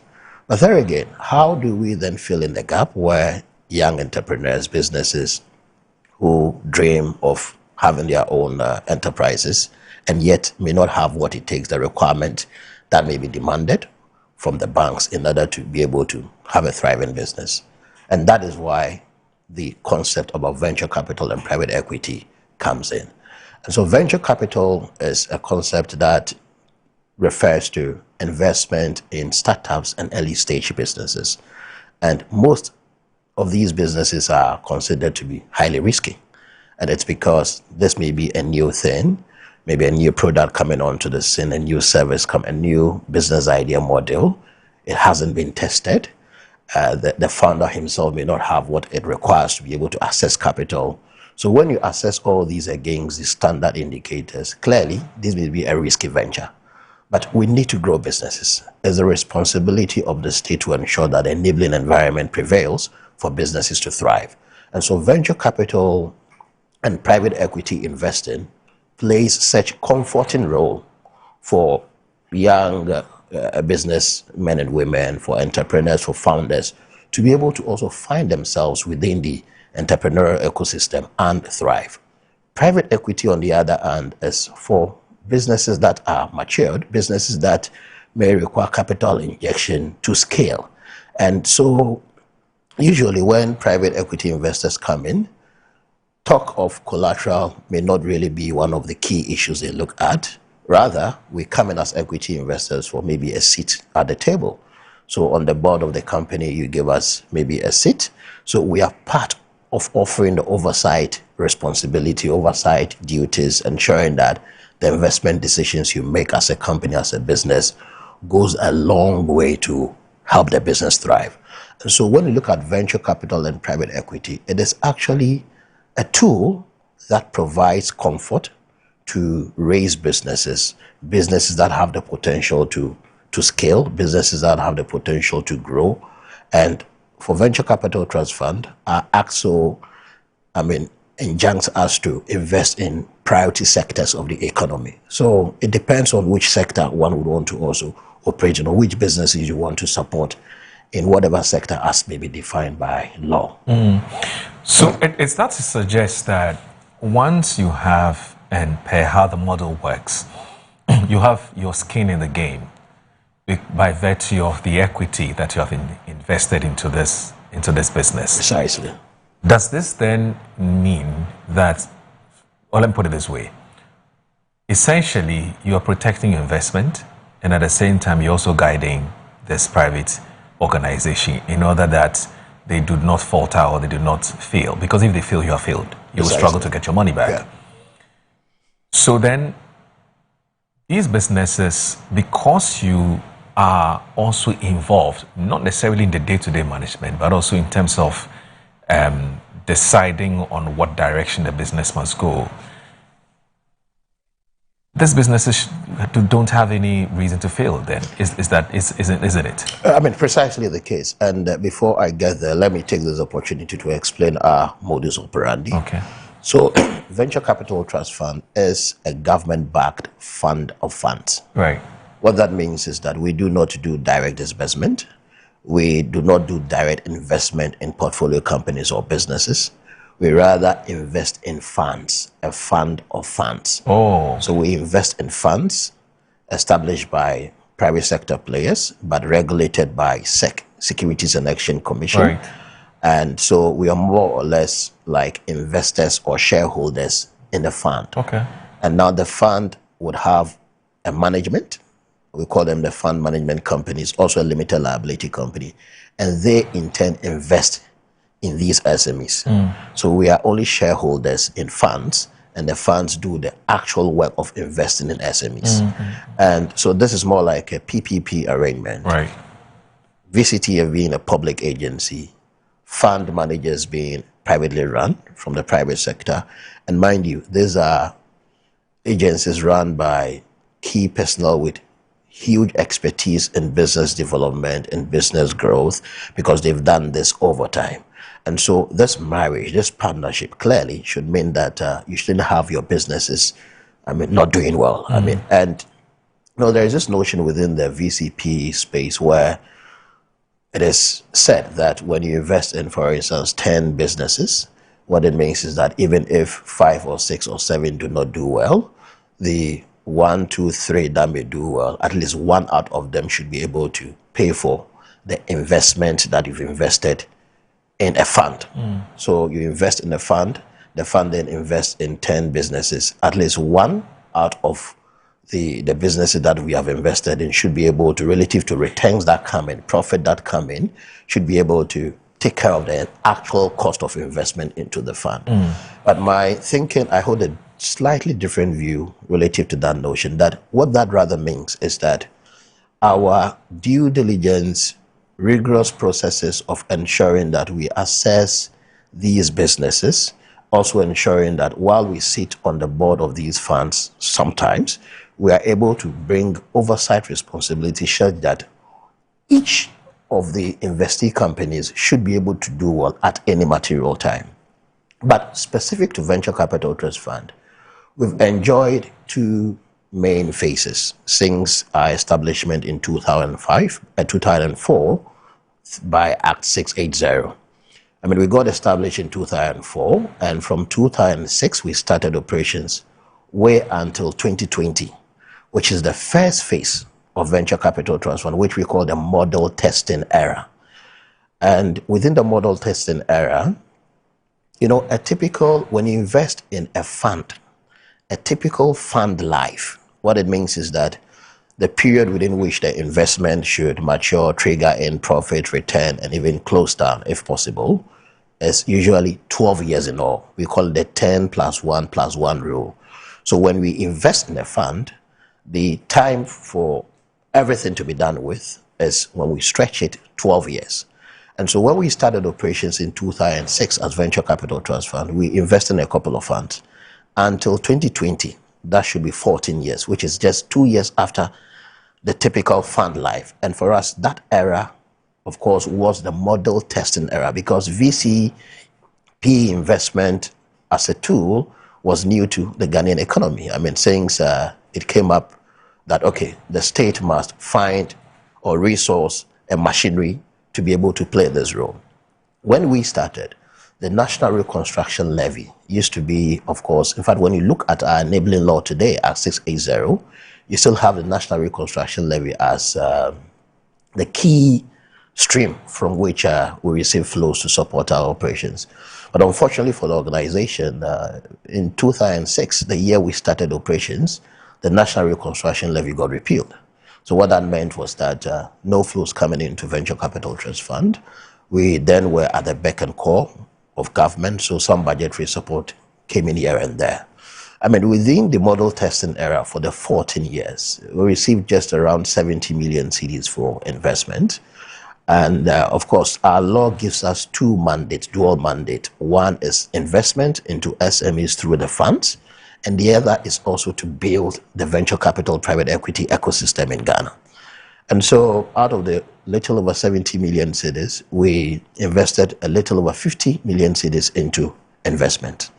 But there again, how do we then fill in the gap where young entrepreneurs, businesses who dream of having their own enterprises and yet may not have what it takes, the requirement that may be demanded from the banks in order to be able to have a thriving business? And that is why the concept about venture capital and private equity comes in. And so venture capital is a concept that refers to investment in startups and early stage businesses. And most of these businesses are considered to be highly risky. And it's because this may be a new thing, maybe a new product coming onto the scene, a new service, a new business idea model. It hasn't been tested. The founder himself may not have what it requires to be able to access capital. So when you assess all these against the standard indicators, clearly this may be a risky venture. But we need to grow businesses. It's the responsibility of the state to ensure that the enabling environment prevails for businesses to thrive. And so venture capital and private equity investing plays such a comforting role for young businessmen and women, for entrepreneurs, for founders, to be able to also find themselves within the entrepreneurial ecosystem and thrive. Private equity, on the other hand, is for businesses that are matured, businesses that may require capital injection to scale. And so usually when private equity investors come in, talk of collateral may not really be one of the key issues they look at. Rather, we come in as equity investors for maybe a seat at the table. So on the board of the company, you give us maybe a seat. So we are part of offering the oversight responsibility, oversight duties, ensuring that the investment decisions you make as a company, as a business, goes a long way to help the business thrive. And so when you look at venture capital and private equity, it is actually a tool that provides comfort to raise businesses that have the potential to scale, businesses that have the potential to grow. And for Venture Capital Trust Fund, our AXO, enjoins us to invest in priority sectors of the economy. So it depends on which sector one would want to also operate in, or which businesses you want to support in whatever sector as may be defined by law. So it's not to suggest that once you have and per how the model works, you have your skin in the game by virtue of the equity that you have invested into this business. Precisely. Does this then mean that, well, let me put it this way, essentially you are protecting your investment, and at the same time you're also guiding this private organization in order that they do not falter or they do not fail? Because if they fail, you have failed. You will struggle to get your money back. Yeah. So then these businesses, because you are also involved, not necessarily in the day-to-day management, but also in terms of deciding on what direction the business must go, these businesses don't have any reason to fail then, isn't it? Precisely the case. And before I get there, let me take this opportunity to explain our modus operandi. Okay. So Venture Capital Trust Fund is a government-backed fund of funds. Right. What that means is that we do not do direct disbursement. We do not do direct investment in portfolio companies or businesses. We rather invest in funds, a fund of funds. Oh. So we invest in funds established by private sector players, but regulated by SEC, Securities and Exchange Commission. Right. And so we are more or less like investors or shareholders in the fund. Okay. And now the fund would have a management. We call them the fund management companies, also a limited liability company. And they in turn invest in these SMEs. So we are only shareholders in funds, and the funds do the actual work of investing in SMEs. And so this is more like a PPP arrangement. Right. VCTF being a public agency, fund managers being privately run from the private sector. And mind you, these are agencies run by key personnel with huge expertise in business development and business growth, because they've done this over time. And so this marriage, this partnership clearly should mean that you shouldn't have your businesses, not doing well. And there is this notion within the VCP space where it is said that when you invest in, for instance, 10 businesses, what it means is that even if 5 or 6 or 7 do not do well, the 1, 2, 3 that may do well, at least one out of them should be able to pay for the investment that you've invested in a fund. So you invest in a fund, the fund then invests in 10 businesses. At least one out of the businesses that we have invested in should be able to, relative to returns that come in, profit that come in, should be able to take care of the actual cost of investment into the fund. But my thinking, I hold a slightly different view relative to that notion, that what that rather means is that our due diligence, rigorous processes of ensuring that we assess these businesses, also ensuring that while we sit on the board of these funds, sometimes we are able to bring oversight responsibility such that each of the investee companies should be able to do well at any material time. But specific to Venture Capital Trust Fund, we've enjoyed two main phases since our establishment in 2004 by Act 680. I mean, we got established in 2004, and from 2006, we started operations way until 2020, which is the first phase of Venture Capital Trust Fund, which we call the model testing era. And within the model testing era, you know, when you invest in a fund, a typical fund life, what it means is that the period within which the investment should mature, trigger in profit, return, and even close down, if possible, is usually 12 years in all. We call it the 10+1+1 rule. So when we invest in a fund, the time for everything to be done with is when we stretch it 12 years. And so when we started operations in 2006 as Venture Capital Trust Fund, we invested in a couple of funds. Until 2020, that should be 14 years, which is just 2 years after the typical fund life. And for us, that era, of course, was the model testing era, because VC PE investment as a tool was new to the Ghanaian economy. I mean, since it came up that, okay, the state must find or resource a machinery to be able to play this role. When we started, the National Reconstruction Levy used to be, of course, in fact, when you look at our enabling law today, Act 680, you still have the National Reconstruction Levy as the key stream from which we receive flows to support our operations. But unfortunately for the organization, in 2006, the year we started operations, the National Reconstruction Levy got repealed. So what that meant was that no flows coming into Venture Capital Trust Fund. We then were at the beck and call of government, so some budgetary support came in here and there. I mean, within the model testing era for the 14 years, we received just around 70 million cedis for investment. And of course, our law gives us two mandates, dual mandate. One is investment into SMEs through the funds, and the other is also to build the venture capital private equity ecosystem in Ghana. And so out of the little over 70 million cedis, we invested a little over 50 million cedis into investment.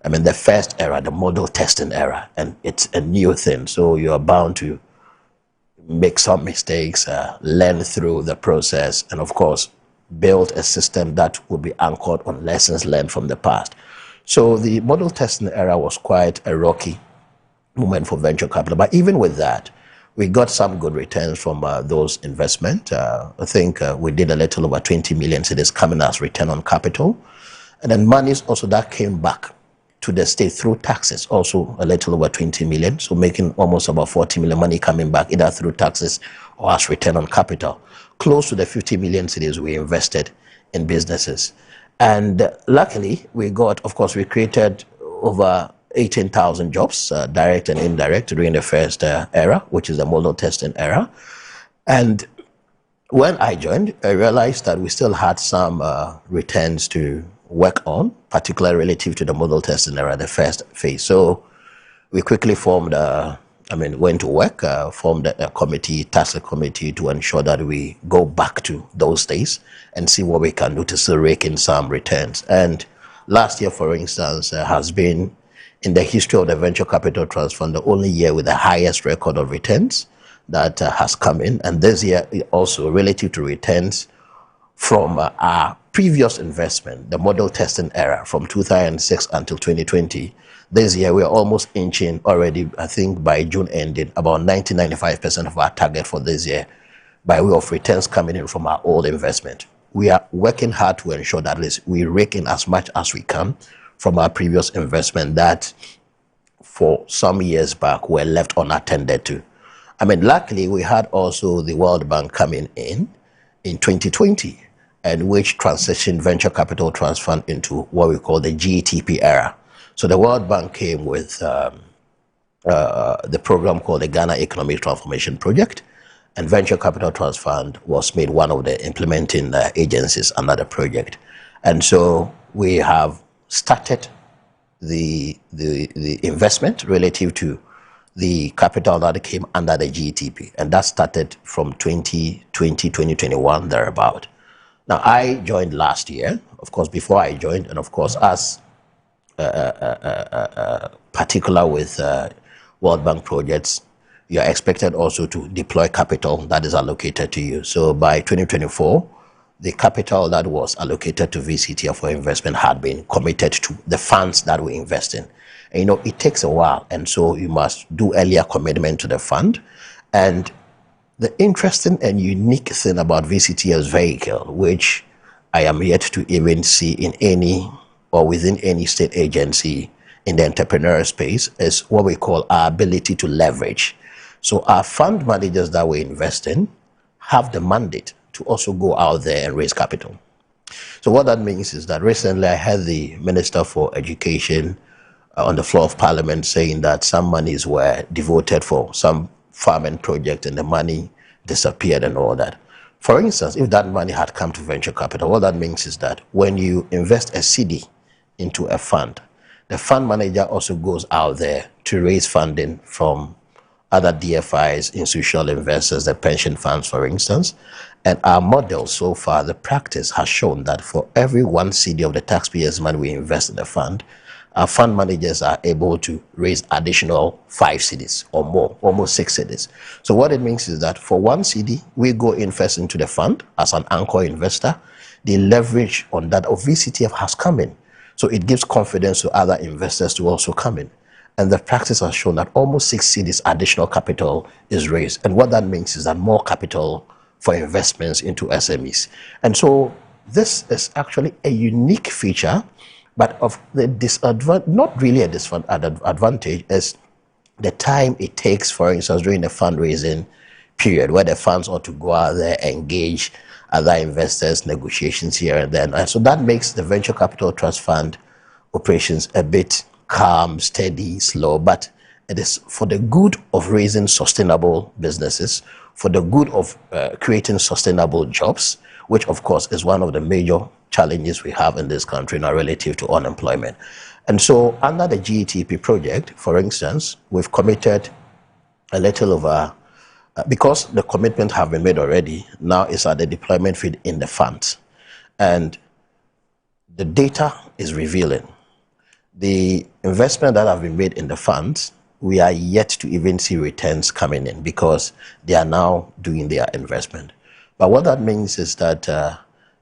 I mean, the first era, the model testing era, and it's a new thing. So you are bound to make some mistakes, learn through the process, and of course, build a system that will be anchored on lessons learned from the past. So the model testing era was quite a rocky moment for venture capital. But even with that, we got some good returns from those investments. I think we did a little over 20 million cedis coming as return on capital. And then monies also that came back to the state through taxes, also a little over 20 million. So making almost about 40 million money coming back either through taxes or as return on capital. Close to the 50 million cedis we invested in businesses. And luckily, we got, of course, we created over 18,000 jobs, direct and indirect, during the first era, which is the model testing era. And when I joined, I realized that we still had some returns to work on, particularly relative to the model testing era, the first phase. So we quickly formed, went to work, formed a committee, task committee to ensure that we go back to those days and see what we can do to still rake in some returns. And last year, for instance, has been, in the history of the Venture Capital Trust Fund, the only year with the highest record of returns that has come in. And this year also, relative to returns from our previous investment, the model testing era from 2006 until 2020, this year we are almost inching already, I think by June ending, about 90-95% of our target for this year by way of returns coming in from our old investment. We are working hard to ensure that at least we rake in as much as we can from our previous investment that for some years back were left unattended to. I mean, luckily, we had also the World Bank coming in 2020, and which transitioned Venture Capital Trust Fund into what we call the GTP era. So the World Bank came with the program called the Ghana Economic Transformation Project, and Venture Capital Trust Fund was made one of the implementing agencies under the project. And so we have started the investment relative to the capital that came under the GTP, and that started from 2020, 2021, thereabout. Now, I joined last year, of course, before I joined, and of course, as particular with World Bank projects, you are expected also to deploy capital that is allocated to you. So by 2024, the capital that was allocated to VCTF for investment had been committed to the funds that we invest in. And, you know, it takes a while, and so you must do earlier commitment to the fund. And the interesting and unique thing about VCTF's vehicle, which I am yet to even see in any or within any state agency in the entrepreneurial space, is what we call our ability to leverage. So our fund managers that we invest in have the mandate to also go out there and raise capital. So what that means is that recently I had the Minister for Education on the floor of Parliament saying that some monies were devoted for some farming project and the money disappeared and all that. For instance, if that money had come to venture capital, what that means is that when you invest a CD into a fund, the fund manager also goes out there to raise funding from other DFIs, institutional investors, the pension funds, for instance. And our model so far, the practice has shown that for every one CD of the taxpayers' money we invest in the fund, our fund managers are able to raise additional 5 CDs or more, almost 6 CDs. So what it means is that for one CD, we go in first into the fund as an anchor investor. The leverage on that of VCTF has come in. So it gives confidence to other investors to also come in. And the practice has shown that almost 6 CDs additional capital is raised. And what that means is that more capital for investments into SMEs. And so this is actually a unique feature, but of the disadvantage, not really a disadvantage, is the time it takes, for instance, during the fundraising period, where the funds ought to go out there, engage other investors, negotiations here and there. And so that makes the Venture Capital Trust Fund operations a bit calm, steady, slow, but it is for the good of raising sustainable businesses, for the good of creating sustainable jobs, which of course is one of the major challenges we have in this country now relative to unemployment. And so under the GETP project, for instance, we've committed a little over, because the commitment have been made already, now it's at the deployment feed in the funds. And the data is revealing. The investment that have been made in the funds, we are yet to even see returns coming in because they are now doing their investment. But what that means is that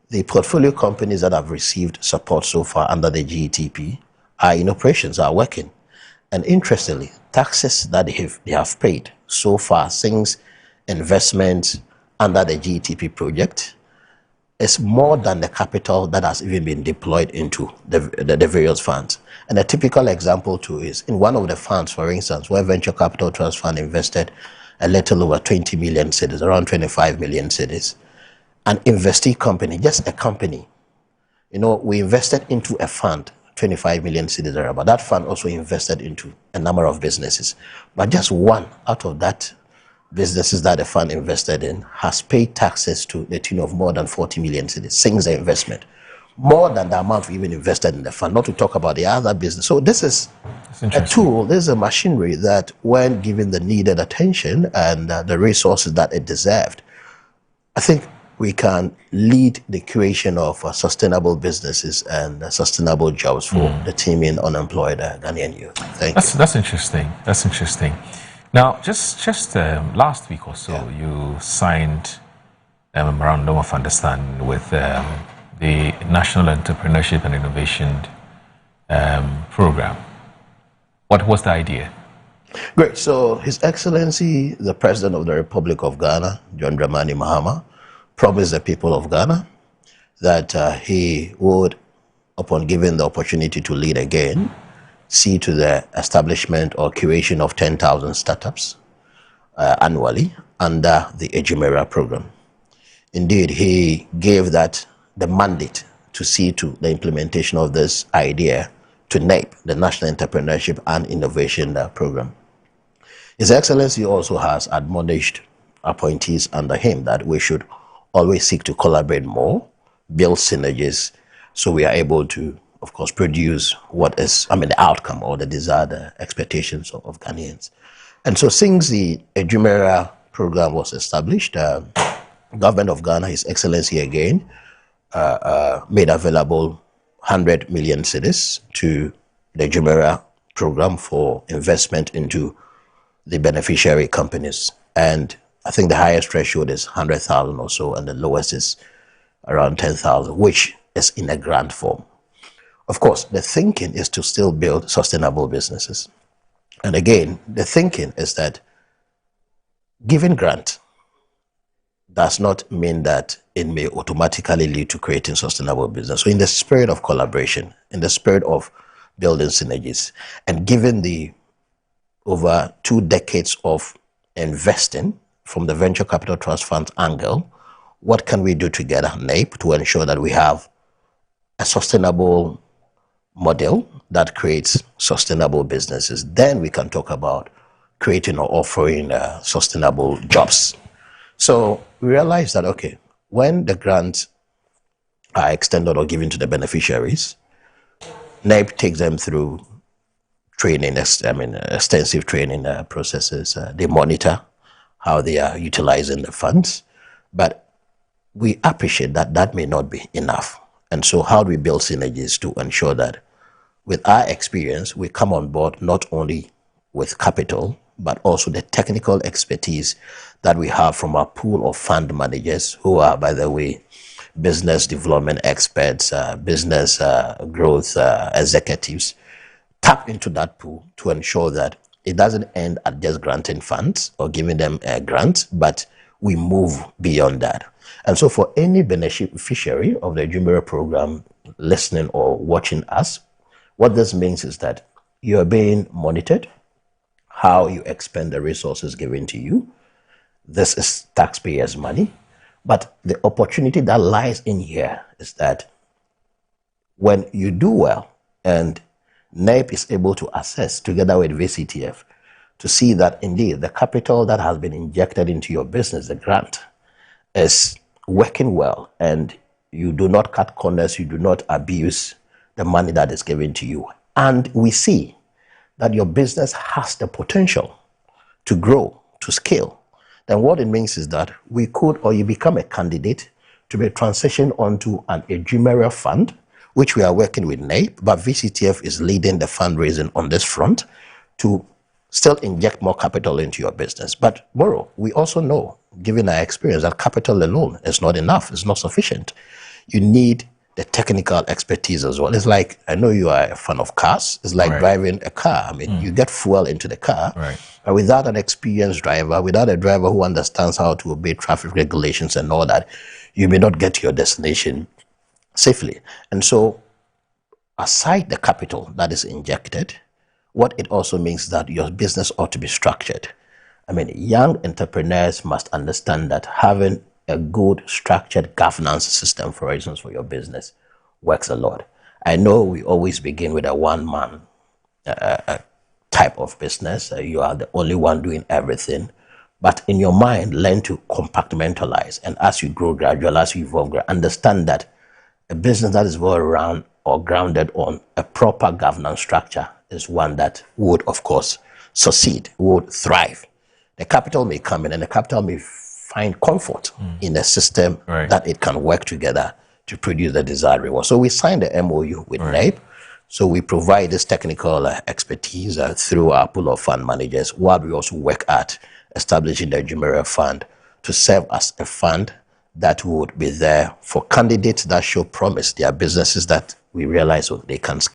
the portfolio companies that have received support so far under the GETP are in operations, are working. And interestingly, taxes that they have paid so far since investment under the GETP project is more than the capital that has even been deployed into the various funds. And a typical example too is in one of the funds, for instance, where Venture Capital Trust Fund invested a little over 20 million cedis, around 25 million cedis. An investee company, just a company, you know, we invested into a fund, 25 million cedis or about. That fund also invested into a number of businesses. But just one out of that businesses that the fund invested in has paid taxes to the tune of more than 40 million cedis since the investment. More than the amount we even invested in the fund, not to talk about the other business. So this is a tool, this is a machinery that when given the needed attention and the resources that it deserved, I think we can lead the creation of sustainable businesses and sustainable jobs for the teeming unemployed Ghanaian youth. Thank you. That's interesting. That's interesting. Now, just last week or so, you signed a memorandum of understanding with the National Entrepreneurship and Innovation Program. What was the idea? Great. So His Excellency, the President of the Republic of Ghana, John Dramani Mahama, promised the people of Ghana that he would upon given the opportunity to lead again, see to the establishment or curation of 10,000 startups annually under the Ejimera program. Indeed, he gave that the mandate to see to the implementation of this idea to NAPE, the National Entrepreneurship and Innovation Program. His Excellency also has admonished appointees under him that we should always seek to collaborate more, build synergies, so we are able to, of course, produce what is, the outcome or the desired expectations of Ghanaians. And so since the Ejimera program was established, Government of Ghana, His Excellency again, made available 100 million cedis to the Ejimera program for investment into the beneficiary companies. And I think the highest threshold is 100,000 or so, and the lowest is around 10,000, which is in a grant form. Of course, the thinking is to still build sustainable businesses. And again, the thinking is that giving grant does not mean that it may automatically lead to creating sustainable business. So in the spirit of collaboration, in the spirit of building synergies, and given the over 2 decades of investing from the Venture Capital Trust Fund angle, what can we do together, NAPE, to ensure that we have a sustainable model that creates sustainable businesses? Then we can talk about creating or offering sustainable jobs. So we realized that, okay, when the grants are extended or given to the beneficiaries, NAPE takes them through training, extensive training processes. They monitor how they are utilizing the funds, but we appreciate that that may not be enough. And so how do we build synergies to ensure that with our experience, we come on board not only with capital, but also the technical expertise that we have from our pool of fund managers who are, by the way, business development experts, business growth executives. Tap into that pool to ensure that it doesn't end at just granting funds or giving them a grant, but we move beyond that. And so for any beneficiary of the Ejimera program listening or watching us, what this means is that you are being monitored, how you expend the resources given to you. This is taxpayers' money. But the opportunity that lies in here is that when you do well and NAPE is able to assess together with VCTF to see that indeed the capital that has been injected into your business, the grant, is working well and you do not cut corners, you do not abuse the money that is given to you. And we see that your business has the potential to grow, to scale. Then what it means is that we could, or you become a candidate to be transitioned onto an Ejimera fund, which we are working with NAPE, but VCTF is leading the fundraising on this front to still inject more capital into your business. But Moro, we also know, given our experience, that capital alone is not enough, it's not sufficient. You need the technical expertise as well. It's like, I know you are a fan of cars, it's like driving a car. You get fuel into the car, and without an experienced driver, without a driver who understands how to obey traffic regulations and all that, you may not get to your destination safely. And so, aside the capital that is injected, what it also means that your business ought to be structured. Young entrepreneurs must understand that having a good structured governance system, for instance, for your business works a lot. I know we always begin with a one-man type of business. You are the only one doing everything. But in your mind, learn to compartmentalize. And as you grow gradually, as you evolve, understand that a business that is well run or grounded on a proper governance structure is one that would, of course, succeed, would thrive. The capital may come in and the capital may find comfort in a system that it can work together to produce the desired reward. So we signed the MOU with NAPE. So we provide this technical expertise through our pool of fund managers, while we also work at establishing the Ejimera Fund to serve as a fund that would be there for candidates that show promise. There are businesses that we realize they can scale.